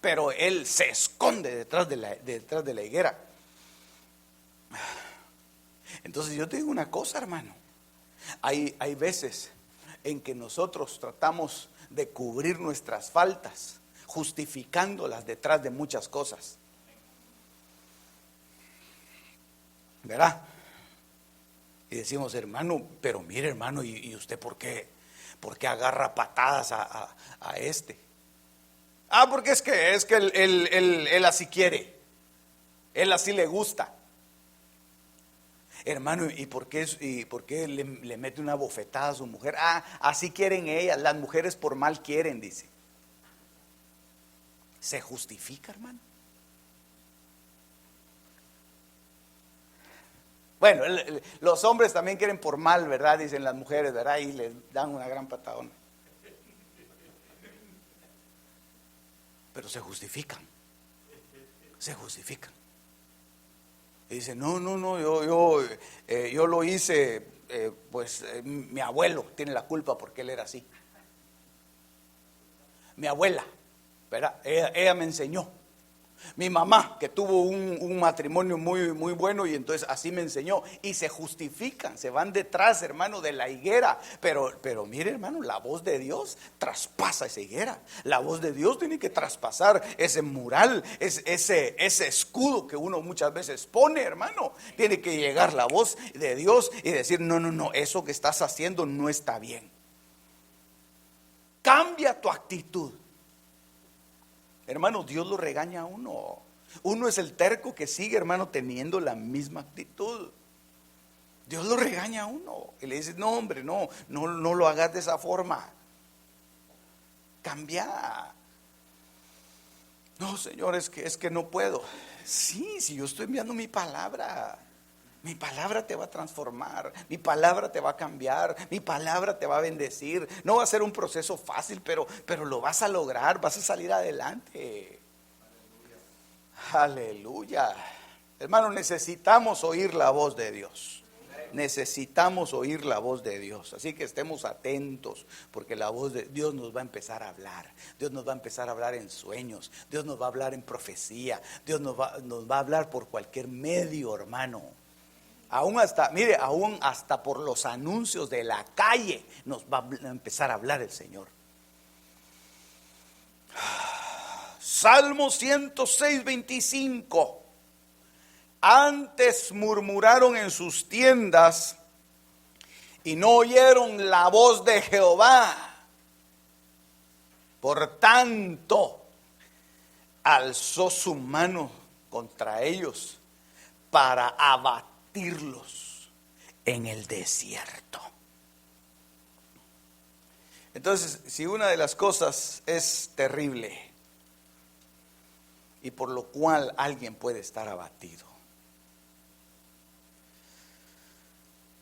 Pero él se esconde detrás de la higuera. Entonces yo te digo una cosa, hermano. Hay veces en que nosotros tratamos de cubrir nuestras faltas, justificándolas detrás de muchas cosas. ¿verdad? Y decimos, hermano, pero mire, hermano, ¿y usted por qué agarra patadas a este? Porque es que él así quiere, él así le gusta. Hermano, ¿y por qué le mete una bofetada a su mujer? Así quieren ellas, las mujeres por mal quieren, dice. ¿Se justifica, hermano? Bueno, los hombres también quieren por mal, ¿verdad? Dicen las mujeres, ¿verdad? Y les dan una gran patadona. Pero se justifican. Se justifican. Y dicen, no, yo lo hice, mi abuelo tiene la culpa porque él era así. Mi abuela, ¿verdad? Ella me enseñó. Mi mamá, que tuvo un matrimonio muy, muy bueno, y entonces así me enseñó. Y se justifican, se van detrás, hermano, de la higuera. Pero mire, hermano, la voz de Dios traspasa esa higuera. La voz de Dios tiene que traspasar ese mural, ese escudo que uno muchas veces pone, hermano. Tiene que llegar la voz de Dios y decir, no, eso que estás haciendo no está bien. Cambia tu actitud. Hermano, Dios lo regaña a uno. Uno es el terco que sigue, hermano, teniendo la misma actitud. Dios lo regaña a uno y le dice, no, hombre, no lo hagas de esa forma. Cambia. No, Señor, es que no puedo. Sí, si yo estoy enviando mi palabra te va a transformar, mi palabra te va a cambiar, mi palabra te va a bendecir. No va a ser un proceso fácil, pero lo vas a lograr, vas a salir adelante. Aleluya. Hermano, necesitamos oír la voz de Dios. Necesitamos oír la voz de Dios. Así que estemos atentos, porque la voz de Dios nos va a empezar a hablar. Dios nos va a empezar a hablar en sueños. Dios nos va a hablar en profecía. Dios nos va a hablar por cualquier medio, hermano. Aún hasta por los anuncios de la calle nos va a empezar a hablar el Señor. Salmo 106, 25. Antes murmuraron en sus tiendas y no oyeron la voz de Jehová. Por tanto, alzó su mano contra ellos para abatirlos en el desierto. Entonces, si una de las cosas es terrible y por lo cual alguien puede estar abatido,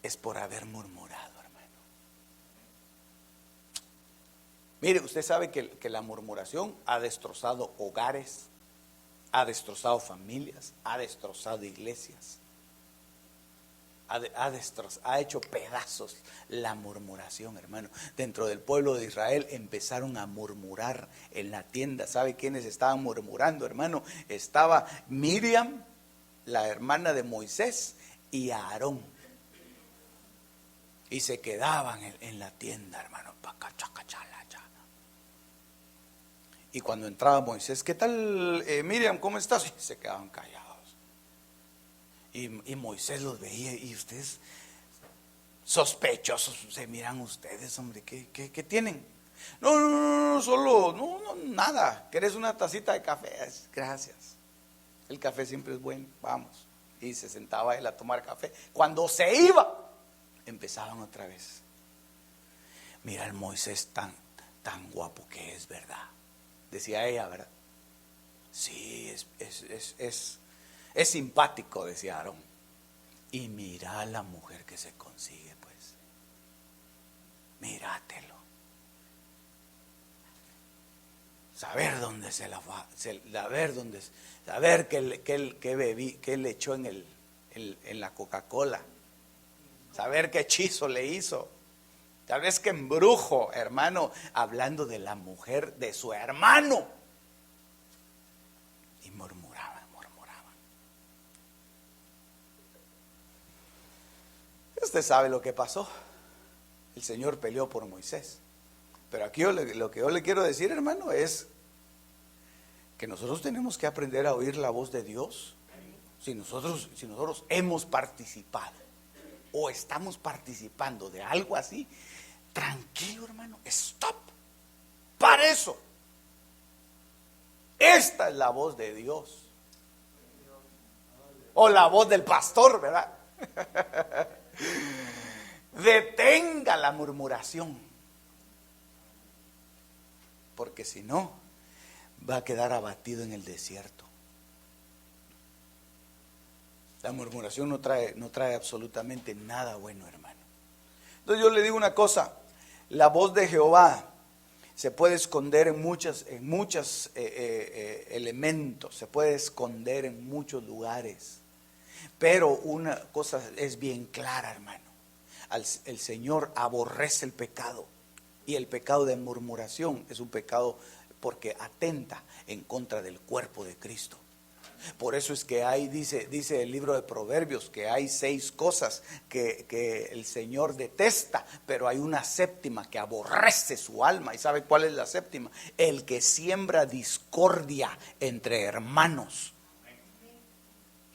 es por haber murmurado, hermano. Mire, usted sabe que la murmuración ha destrozado hogares, ha destrozado familias, ha destrozado iglesias, ha hecho pedazos la murmuración, hermano. Dentro del pueblo de Israel empezaron a murmurar en la tienda. ¿Sabe quiénes estaban murmurando, hermano? Estaba Miriam, la hermana de Moisés, y Aarón. Y se quedaban en la tienda, hermano. Y cuando entraba Moisés, ¿qué tal, Miriam, cómo estás? Y se quedaban callados. Y Moisés los veía, y ustedes sospechosos se miran ustedes, hombre, ¿qué tienen? No, solo, no, nada. ¿Querés una tacita de café? Gracias. El café siempre es bueno, vamos. Y se sentaba él a tomar café. Cuando se iba, empezaban otra vez. Mira el Moisés tan guapo que es, ¿verdad? Decía ella, ¿verdad? Sí, es simpático, decía Aarón. Y mira a la mujer que se consigue, pues. Mírátelo. Saber dónde se la va, saber que le echó en la Coca-Cola. Saber qué hechizo le hizo. Tal vez que embrujo, hermano, hablando de la mujer de su hermano. Y murmuraban. Usted sabe lo que pasó. El Señor peleó por Moisés. Pero aquí lo que yo le quiero decir, hermano, es que nosotros tenemos que aprender a oír la voz de Dios si nosotros hemos participado o estamos participando de algo así, tranquilo, hermano, stop. Para eso. Esta es la voz de Dios. O la voz del pastor, ¿verdad? Detenga la murmuración. Porque si no, va a quedar abatido en el desierto. La murmuración no trae absolutamente nada bueno, hermano. Entonces yo le digo una cosa, la voz de Jehová se puede esconder en muchos elementos, se puede esconder en muchos lugares. Pero una cosa es bien clara, hermano. El Señor aborrece el pecado. Y el pecado de murmuración es un pecado porque atenta en contra del cuerpo de Cristo. Por eso es que dice el libro de Proverbios que hay 6 cosas que el Señor detesta, pero hay una séptima que aborrece su alma. ¿Y sabe cuál es la séptima? El que siembra discordia entre hermanos.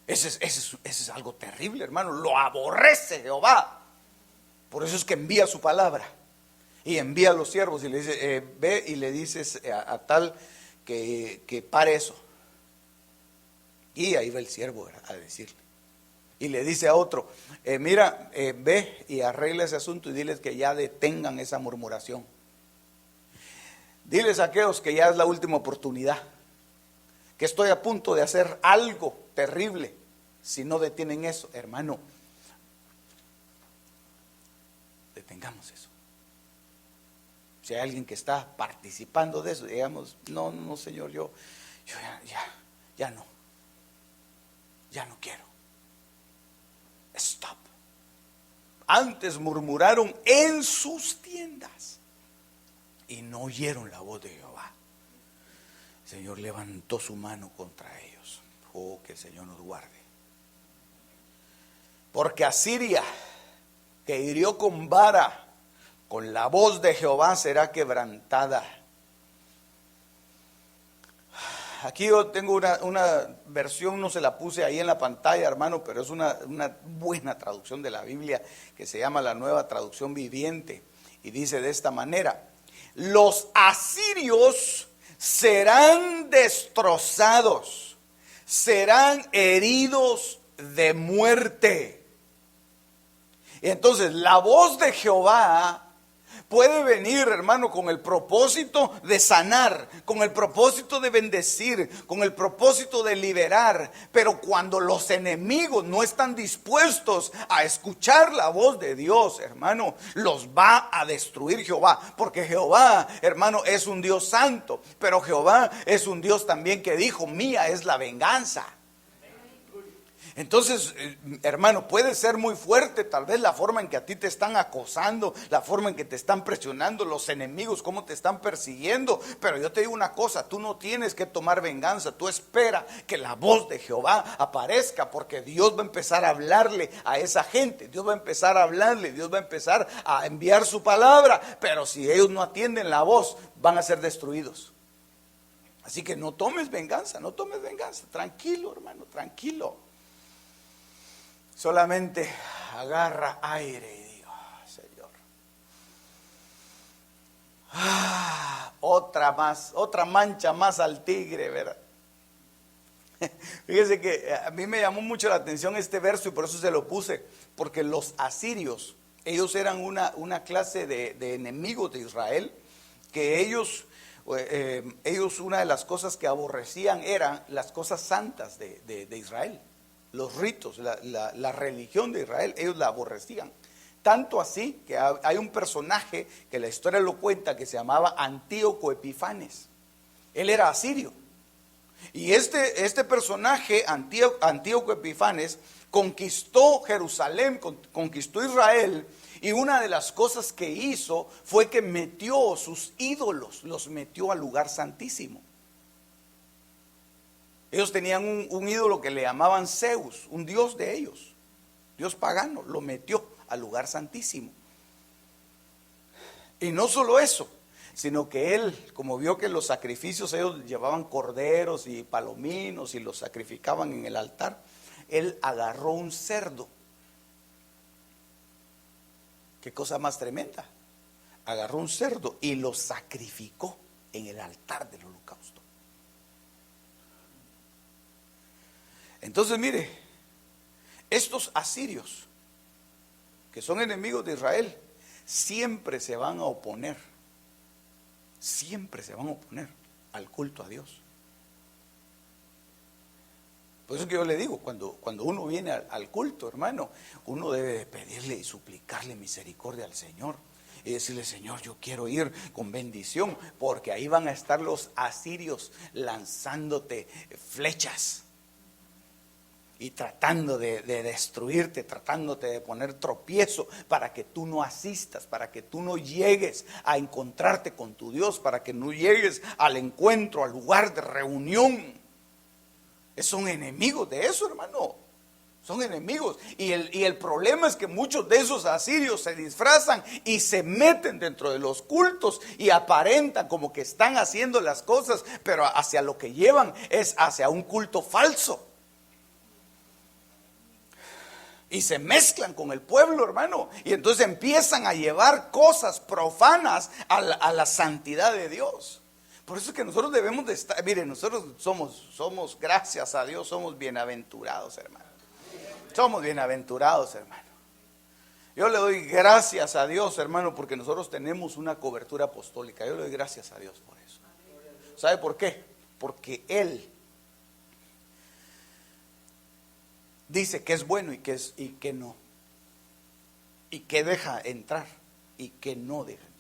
Ese es algo terrible, hermano. Lo aborrece Jehová. Por eso es que envía su palabra y envía a los siervos y le dice, ve y le dices a tal que pare eso. Y ahí va el siervo a decirle. Y le dice a otro, mira, ve y arregla ese asunto y diles que ya detengan esa murmuración. Diles a aquellos que ya es la última oportunidad, que estoy a punto de hacer algo terrible. Si no detienen eso, hermano, detengamos eso. Si hay alguien que está participando de eso, digamos, no Señor, yo ya no quiero. Stop. Antes murmuraron en sus tiendas y no oyeron la voz de Jehová. El Señor levantó su mano contra ellos. Oh, que el Señor nos guarde. Porque Asiria, que hirió con vara, con la voz de Jehová será quebrantada. Aquí yo tengo una versión, no se la puse ahí en la pantalla, hermano, pero es una buena traducción de la Biblia que se llama la Nueva Traducción Viviente. Y dice de esta manera: los asirios serán destrozados, serán heridos de muerte. Y entonces la voz de Jehová puede venir, hermano, con el propósito de sanar, con el propósito de bendecir, con el propósito de liberar. Pero cuando los enemigos no están dispuestos a escuchar la voz de Dios, hermano, los va a destruir Jehová. Porque Jehová, hermano, es un Dios santo, pero Jehová es un Dios también que dijo, mía es la venganza. Entonces, hermano, puede ser muy fuerte tal vez la forma en que a ti te están acosando, la forma en que te están presionando los enemigos, cómo te están persiguiendo. Pero yo te digo una cosa, tú no tienes que tomar venganza, tú espera que la voz de Jehová aparezca, porque Dios va a empezar a hablarle a esa gente, Dios va a empezar a hablarle, Dios va a empezar a enviar su palabra. Pero si ellos no atienden la voz, van a ser destruidos. Así que no tomes venganza, tranquilo, hermano, tranquilo. Solamente agarra aire y digo, Señor, otra mancha más al tigre, ¿verdad? Fíjese que a mí me llamó mucho la atención este verso y por eso se lo puse, porque los asirios, ellos eran una clase de enemigos de Israel, que ellos una de las cosas que aborrecían eran las cosas santas de Israel. Los ritos, la religión de Israel, ellos la aborrecían. Tanto así que hay un personaje que la historia lo cuenta que se llamaba Antíoco Epifanes. Él era asirio. Y este personaje, Antíoco Epifanes, conquistó Jerusalén, conquistó Israel. Y una de las cosas que hizo fue que metió sus ídolos, los metió al lugar santísimo. Ellos tenían un ídolo que le llamaban Zeus, un dios de ellos, dios pagano, lo metió al lugar santísimo. Y no solo eso, sino que él, como vio que los sacrificios, ellos llevaban corderos y palominos y los sacrificaban en el altar, él agarró un cerdo. Qué cosa más tremenda. Agarró un cerdo y lo sacrificó en el altar del holocausto. Entonces mire, estos asirios, que son enemigos de Israel, siempre se van a oponer al culto a Dios. Por eso que yo le digo, cuando uno viene al culto, hermano, uno debe de pedirle y suplicarle misericordia al Señor y decirle: Señor, yo quiero ir con bendición, porque ahí van a estar los asirios lanzándote flechas y tratando de destruirte, tratándote de poner tropiezo para que tú no asistas, para que tú no llegues a encontrarte con tu Dios, para que no llegues al encuentro, al lugar de reunión. Son enemigos de eso, hermano. Son enemigos. Y el problema es que muchos de esos asirios se disfrazan y se meten dentro de los cultos y aparentan como que están haciendo las cosas, pero hacia lo que llevan es hacia un culto falso. Y se mezclan con el pueblo, hermano. Y entonces empiezan a llevar cosas profanas a la santidad de Dios. Por eso es que nosotros debemos de estar, miren, nosotros somos, gracias a Dios, somos bienaventurados, hermano. Somos bienaventurados, hermano. Yo le doy gracias a Dios, hermano, porque nosotros tenemos una cobertura apostólica. Yo le doy gracias a Dios por eso. ¿Sabe por qué? Porque Él dice que es bueno y que no. Y que deja entrar y que no deja entrar.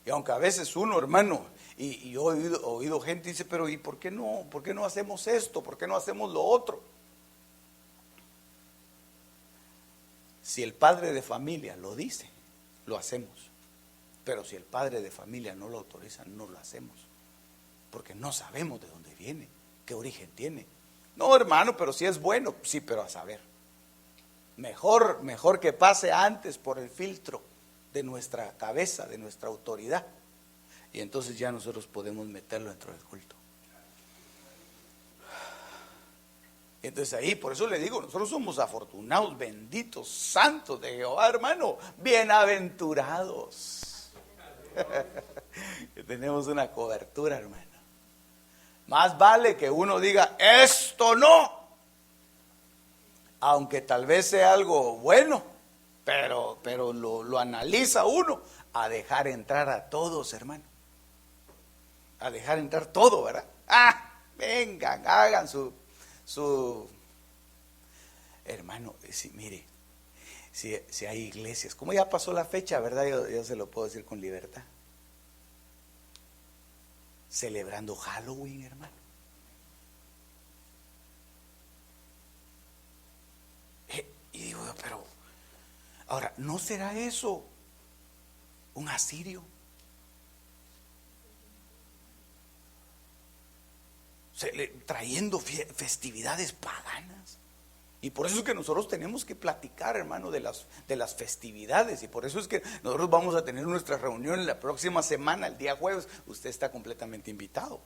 Y aunque a veces uno, hermano, y yo he oído gente dice: pero ¿y por qué no hacemos esto? ¿Por qué no hacemos lo otro? Si el padre de familia lo dice, lo hacemos. Pero si el padre de familia no lo autoriza, no lo hacemos. Porque no sabemos de dónde viene, qué origen tiene. No, hermano, pero si es bueno, sí, pero a saber. Mejor que pase antes por el filtro de nuestra cabeza, de nuestra autoridad, y entonces ya nosotros podemos meterlo dentro del culto. Entonces ahí, por eso le digo, nosotros somos afortunados, benditos, santos de Jehová, hermano, bienaventurados. Que tenemos una cobertura, hermano. Más vale que uno diga: esto no, aunque tal vez sea algo bueno, pero lo analiza uno, a dejar entrar a todos, hermano. A dejar entrar todo, ¿verdad? Vengan, hagan su hermano, mire, si hay iglesias, como ya pasó la fecha, ¿verdad? Yo se lo puedo decir con libertad. Celebrando Halloween, hermano. Y digo yo, pero ahora, ¿no será eso un asirio? Trayendo festividades paganas. Y por eso es que nosotros tenemos que platicar, hermano, de las festividades. Y por eso es que nosotros vamos a tener nuestra reunión la próxima semana, el día jueves. Usted está completamente invitado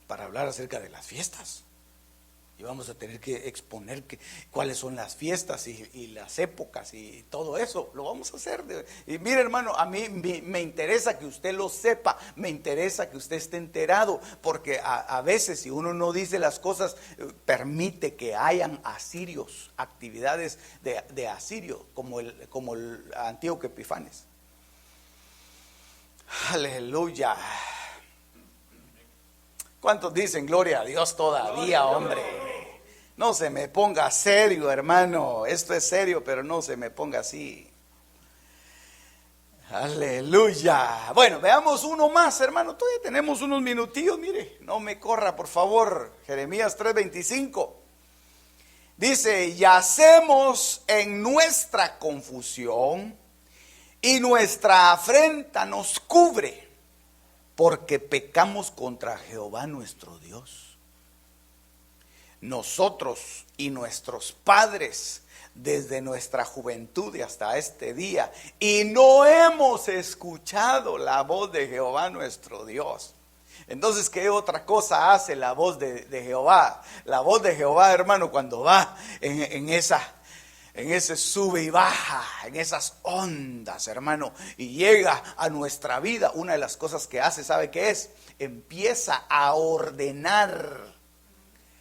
para hablar acerca de las fiestas. Y vamos a tener que exponer cuáles son las fiestas y las épocas y todo eso. Lo vamos a hacer. Y mire, hermano, a mí me interesa que usted lo sepa. Me interesa que usted esté enterado. Porque a veces, si uno no dice las cosas, permite que hayan asirios, actividades de asirio, como el Antíoco Epifanes. Aleluya. ¿Cuántos dicen gloria a Dios todavía, hombre? No se me ponga serio, hermano. Esto es serio, pero no se me ponga así. Aleluya. Bueno, veamos uno más, hermano. Todavía tenemos unos minutillos, mire. No me corra, por favor. Jeremías 3:25. Dice: yacemos en nuestra confusión y nuestra afrenta nos cubre, porque pecamos contra Jehová nuestro Dios. Nosotros y nuestros padres desde nuestra juventud y hasta este día, y no hemos escuchado la voz de Jehová nuestro Dios. Entonces, ¿qué otra cosa hace la voz de Jehová? La voz de Jehová, hermano, cuando va en ese sube y baja, en esas ondas, hermano, y llega a nuestra vida, una de las cosas que hace, ¿sabe qué es? Empieza a ordenar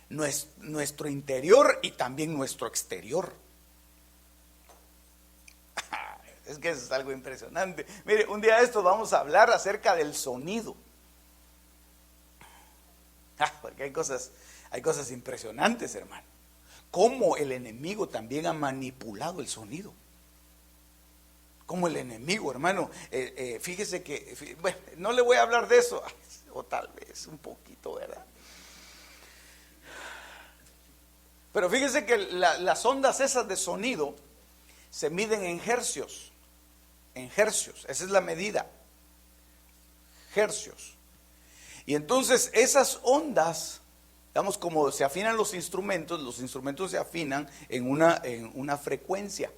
nuestro interior y también nuestro exterior. Es que eso es algo impresionante. Mire, un día de estos vamos a hablar acerca del sonido. Porque hay cosas impresionantes, hermano. Cómo el enemigo también ha manipulado el sonido. Cómo el enemigo, hermano, fíjese que, bueno, no le voy a hablar de eso, o tal vez un poquito, ¿verdad? Pero fíjese que las ondas esas de sonido se miden en hercios. En hercios, esa es la medida. Hercios. Y entonces esas ondas, digamos, como se afinan los instrumentos se afinan en una frecuencia.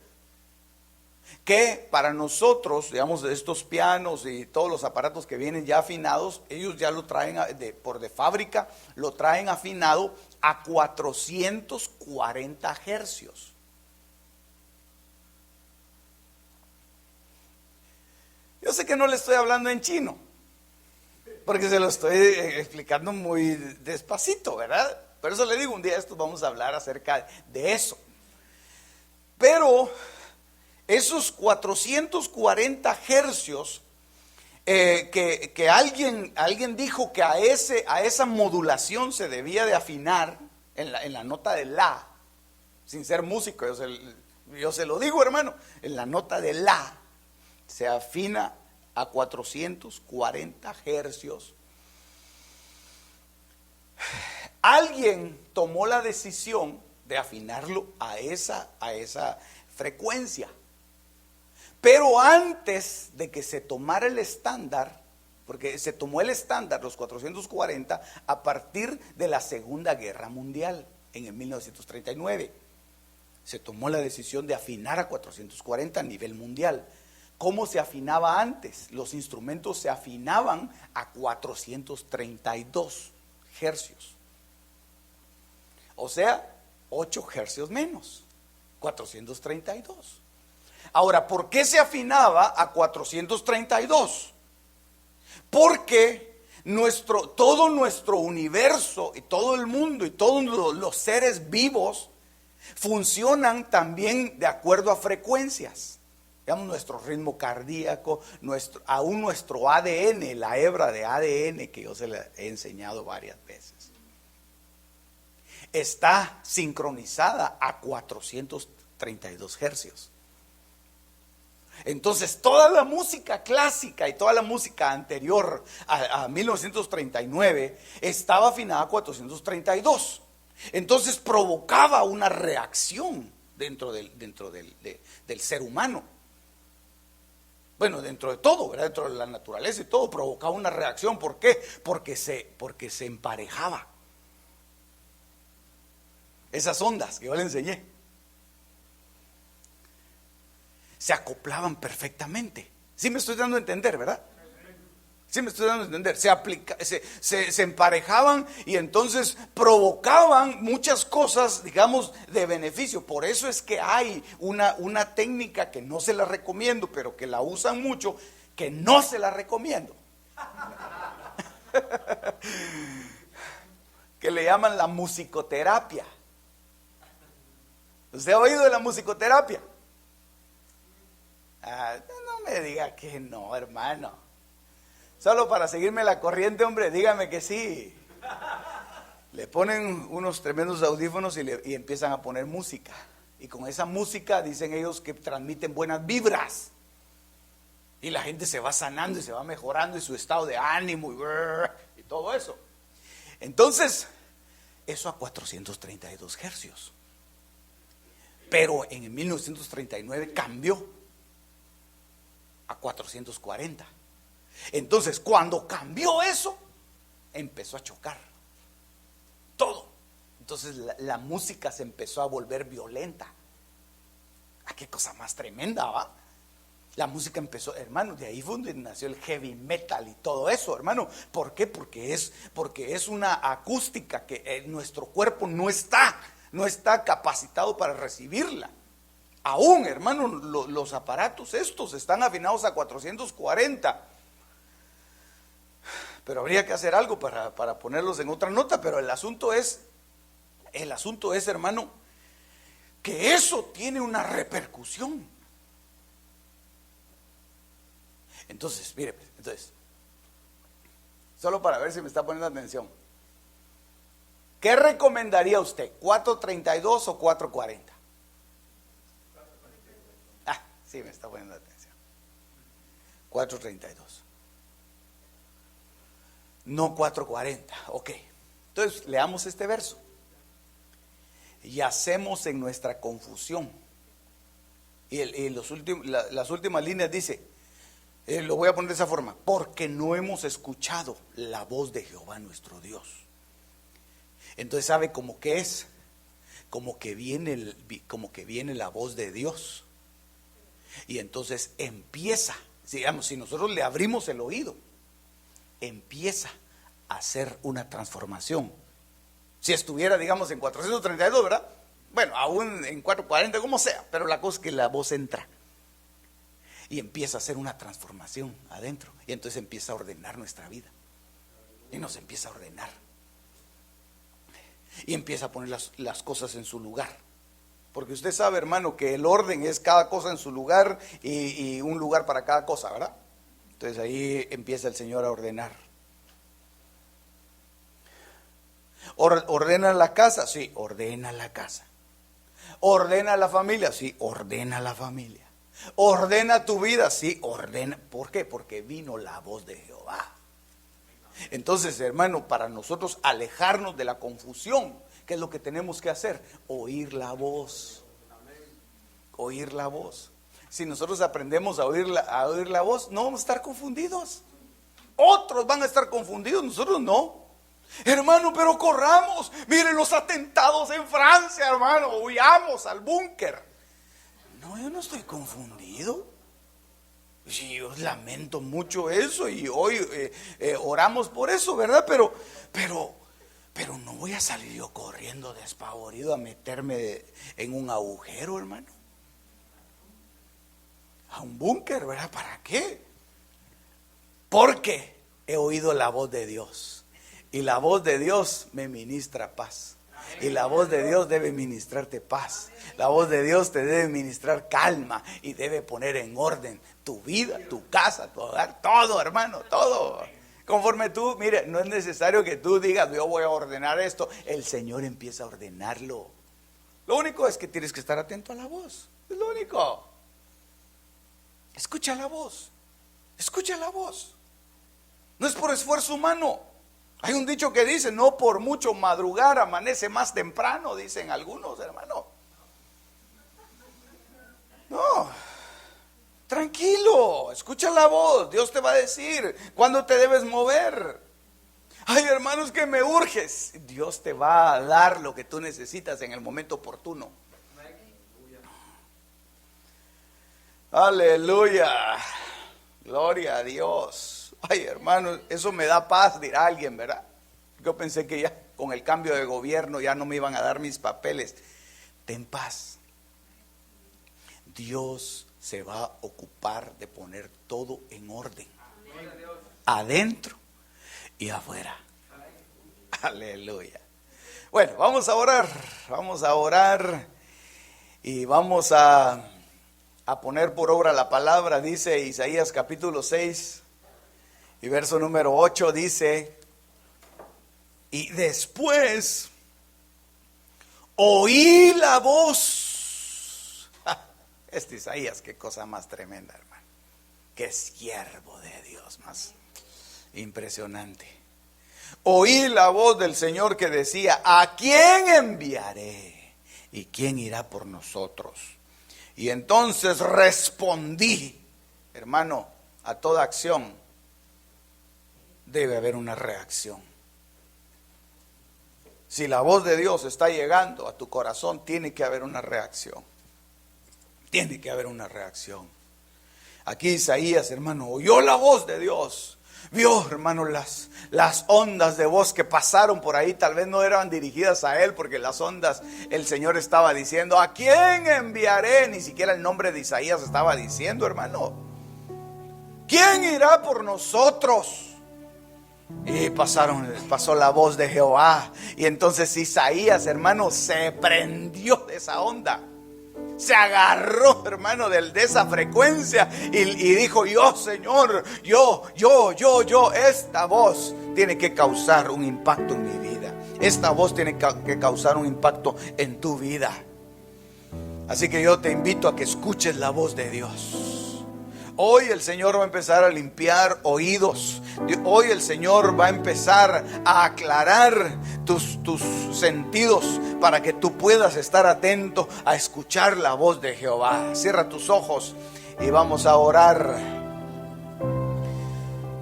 Que para nosotros, digamos, estos pianos y todos los aparatos que vienen ya afinados, ellos ya lo traen de fábrica, lo traen afinado a 440 hercios. Yo sé que no le estoy hablando en chino, porque se lo estoy explicando muy despacito, ¿verdad? Por eso le digo, un día de estos vamos a hablar acerca de eso. Pero esos 440 hercios que alguien dijo que a esa modulación se debía de afinar en la nota de la, sin ser músico, yo se lo digo, hermano, en la nota de la se afina a 440 hercios. Alguien tomó la decisión de afinarlo a esa frecuencia. Pero antes de que se tomara el estándar, porque se tomó el estándar, los 440, a partir de la Segunda Guerra Mundial, en el 1939. Se tomó la decisión de afinar a 440 a nivel mundial. ¿Cómo se afinaba antes? Los instrumentos se afinaban a 432 hercios. O sea, 8 hercios menos, 432. Ahora, ¿por qué se afinaba a 432? Porque todo nuestro universo y todo el mundo y todos los seres vivos funcionan también de acuerdo a frecuencias. Digamos, nuestro ritmo cardíaco, aún nuestro ADN, la hebra de ADN que yo se le he enseñado varias veces, está sincronizada a 432 hercios. Entonces toda la música clásica y toda la música anterior a 1939 estaba afinada a 432. Entonces provocaba una reacción dentro del ser humano. Bueno, dentro de todo, ¿verdad? Dentro de la naturaleza y todo, provocaba una reacción. ¿Por qué? Porque se emparejaba. Esas ondas que yo le enseñé se acoplaban perfectamente. Sí me estoy dando a entender, ¿verdad? Sí me estoy dando a entender. Se emparejaban y entonces provocaban muchas cosas, digamos, de beneficio. Por eso es que hay una técnica que no se la recomiendo, pero que la usan mucho, que no se la recomiendo. Que le llaman la musicoterapia. ¿Usted ha oído de la musicoterapia? No me diga que no, hermano. Solo para seguirme la corriente, hombre, dígame que sí. Le ponen unos tremendos audífonos y empiezan a poner música. Y con esa música dicen ellos que transmiten buenas vibras. Y la gente se va sanando y se va mejorando y su estado de ánimo y todo eso. Entonces, eso a 432 hercios. Pero en el 1939 cambió a 440. Entonces, cuando cambió eso, empezó a chocar todo. Entonces la música se empezó a volver violenta. Qué cosa más tremenda, ¿va? La música empezó, hermano, de ahí fue donde nació el heavy metal y todo eso, hermano. ¿Por qué? Porque es una acústica que nuestro cuerpo no está capacitado para recibirla. Aún, hermano, los aparatos estos están afinados a 440. Pero habría que hacer algo para ponerlos en otra nota. Pero el asunto es, hermano, que eso tiene una repercusión. Entonces, mire, solo para ver si me está poniendo atención. ¿Qué recomendaría usted? ¿432 o 440? Ah, sí, me está poniendo atención. 432. No 440, ok. Entonces, leamos este verso. Yacemos en nuestra confusión. Y las últimas líneas dice, lo voy a poner de esa forma, porque no hemos escuchado la voz de Jehová nuestro Dios. Entonces, ¿sabe cómo que es? Como que viene la voz de Dios. Y entonces empieza, digamos, si nosotros le abrimos el oído, empieza a hacer una transformación. Si estuviera, digamos, en 432, ¿verdad? Bueno, aún en 440, como sea, pero la cosa es que la voz entra y empieza a hacer una transformación adentro. Y entonces empieza a ordenar nuestra vida. Y nos empieza a ordenar. Y empieza a poner las cosas en su lugar. Porque usted sabe, hermano, que el orden es cada cosa en su lugar y un lugar para cada cosa, ¿verdad? Entonces ahí empieza el Señor a ordenar. ¿Ordena la casa? Sí, ordena la casa. ¿Ordena la familia? Sí, ordena la familia. ¿Ordena tu vida? Sí, ordena. ¿Por qué? Porque vino la voz de Jehová. Entonces, hermano, para nosotros alejarnos de la confusión, ¿qué es lo que tenemos que hacer? Oír la voz. Oír la voz. Si nosotros aprendemos a oír la voz, no vamos a estar confundidos. Otros van a estar confundidos, nosotros no. Hermano, pero corramos. Miren los atentados en Francia, hermano. Huyamos al búnker. No, yo no estoy confundido. Sí, yo lamento mucho eso y hoy oramos por eso, ¿verdad? Pero no voy a salir yo corriendo despavorido a meterme en un agujero, hermano. A un búnker, ¿verdad? ¿Para qué? Porque he oído la voz de Dios y la voz de Dios me ministra paz. Y la voz de Dios debe ministrarte paz. La voz de Dios te debe ministrar calma y debe poner en orden tu vida, tu casa, tu hogar, todo, hermano, todo. Conforme tú, mire, no es necesario que tú digas, yo voy a ordenar esto. El Señor empieza a ordenarlo. Lo único es que tienes que estar atento a la voz. Es lo único. Escucha la voz. Escucha la voz. No es por esfuerzo humano. Hay un dicho que dice, no por mucho madrugar amanece más temprano, dicen algunos, hermano. No, tranquilo, escucha la voz, Dios te va a decir cuándo te debes mover. Ay, hermanos, que me urges. Dios te va a dar lo que tú necesitas en el momento oportuno. Aleluya, gloria a Dios. Ay, hermano, eso me da paz, dirá alguien, ¿verdad? Yo pensé que ya con el cambio de gobierno ya no me iban a dar mis papeles. Ten paz. Dios se va a ocupar de poner todo en orden. Adentro y afuera. Aleluya. Bueno, vamos a orar y vamos a poner por obra la palabra. Dice Isaías capítulo 6 y verso número 8, dice: y después oí la voz. Este Isaías, qué cosa más tremenda, hermano. Qué siervo de Dios más impresionante. Oí la voz del Señor que decía: ¿a quién enviaré? ¿Y quién irá por nosotros? Y entonces respondí, hermano, a toda acción debe haber una reacción. Si la voz de Dios está llegando a tu corazón, tiene que haber una reacción. Tiene que haber una reacción. Aquí Isaías, hermano, oyó la voz de Dios. Vio, hermano, las ondas de voz que pasaron por ahí. Tal vez no eran dirigidas a él, porque las ondas, el Señor estaba diciendo: ¿a quién enviaré? Ni siquiera el nombre de Isaías estaba diciendo, hermano. ¿Quién irá por nosotros? Y pasó la voz de Jehová. Y entonces Isaías, hermano, se prendió de esa onda. Se agarró, hermano, de esa frecuencia y dijo: yo, Señor, yo, esta voz tiene que causar un impacto en mi vida. Esta voz tiene que causar un impacto en tu vida. Así que yo te invito a que escuches la voz de Dios. Hoy el Señor va a empezar a limpiar oídos. Hoy el Señor va a empezar a aclarar tus sentidos para que tú puedas estar atento a escuchar la voz de Jehová. Cierra tus ojos y vamos a orar.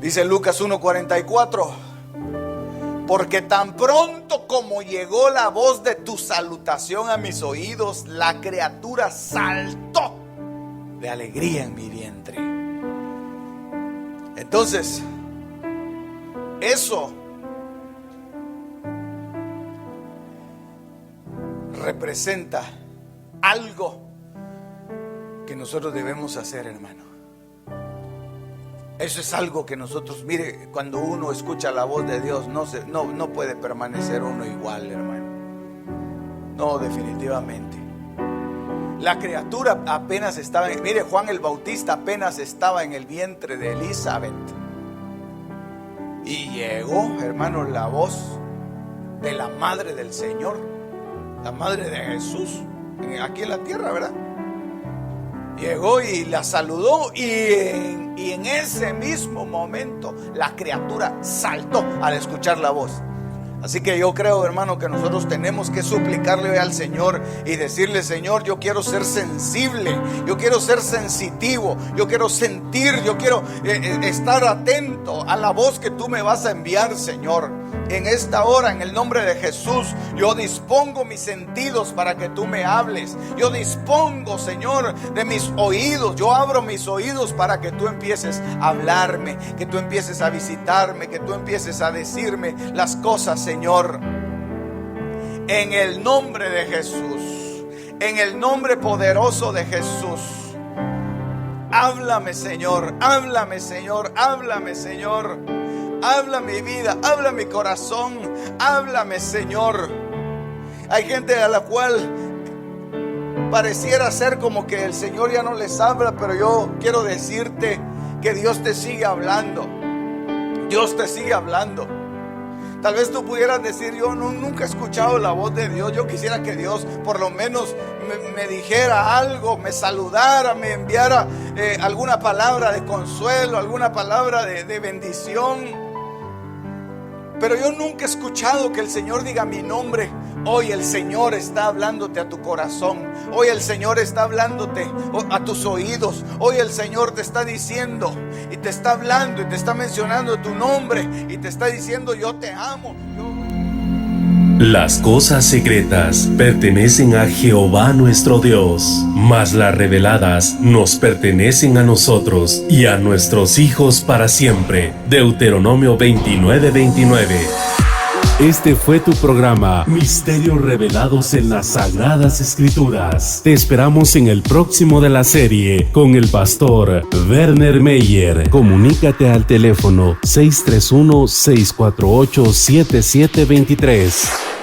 Dice Lucas 1:44: porque tan pronto como llegó la voz de tu salutación a mis oídos, la criatura saltó de alegría en mi vientre. Entonces, eso representa algo que nosotros debemos hacer, hermano. Eso es algo que nosotros, mire, cuando uno escucha la voz de Dios, no puede permanecer uno igual, hermano. No, definitivamente. La criatura apenas estaba, mire, Juan el Bautista apenas estaba en el vientre de Elizabeth. Y llegó, hermano, la voz de la madre del Señor, la madre de Jesús, aquí en la tierra, ¿verdad? Llegó y la saludó y en ese mismo momento la criatura saltó al escuchar la voz. Así que yo creo, hermano, que nosotros tenemos que suplicarle al Señor y decirle: Señor, yo quiero ser sensible, yo quiero ser sensitivo, yo quiero sentir, yo quiero estar atento a la voz que tú me vas a enviar, Señor. En esta hora, en el nombre de Jesús, yo dispongo mis sentidos para que tú me hables. Yo dispongo, Señor, de mis oídos. Yo abro mis oídos para que tú empieces a hablarme, que tú empieces a visitarme, que tú empieces a decirme las cosas, Señor. En el nombre de Jesús, en el nombre poderoso de Jesús. Háblame, Señor, háblame, Señor, háblame, Señor. Habla mi vida, habla mi corazón, háblame, Señor. Hay gente a la cual pareciera ser como que el Señor ya no les habla, pero yo quiero decirte que Dios te sigue hablando. Dios te sigue hablando. Tal vez tú pudieras decir: yo nunca he escuchado la voz de Dios. Yo quisiera que Dios por lo menos me dijera algo, me saludara, me enviara alguna palabra de consuelo, alguna palabra de bendición. Pero yo nunca he escuchado que el Señor diga mi nombre. Hoy el Señor está hablándote a tu corazón. Hoy el Señor está hablándote a tus oídos. Hoy el Señor te está diciendo y te está hablando y te está mencionando tu nombre y te está diciendo: yo te amo. Las cosas secretas pertenecen a Jehová nuestro Dios, mas las reveladas nos pertenecen a nosotros y a nuestros hijos para siempre. Deuteronomio 29:29. Este fue tu programa Misterios Revelados en las Sagradas Escrituras. Te esperamos en el próximo de la serie con el pastor Werner Meyer. Comunícate al teléfono 631-648-7723.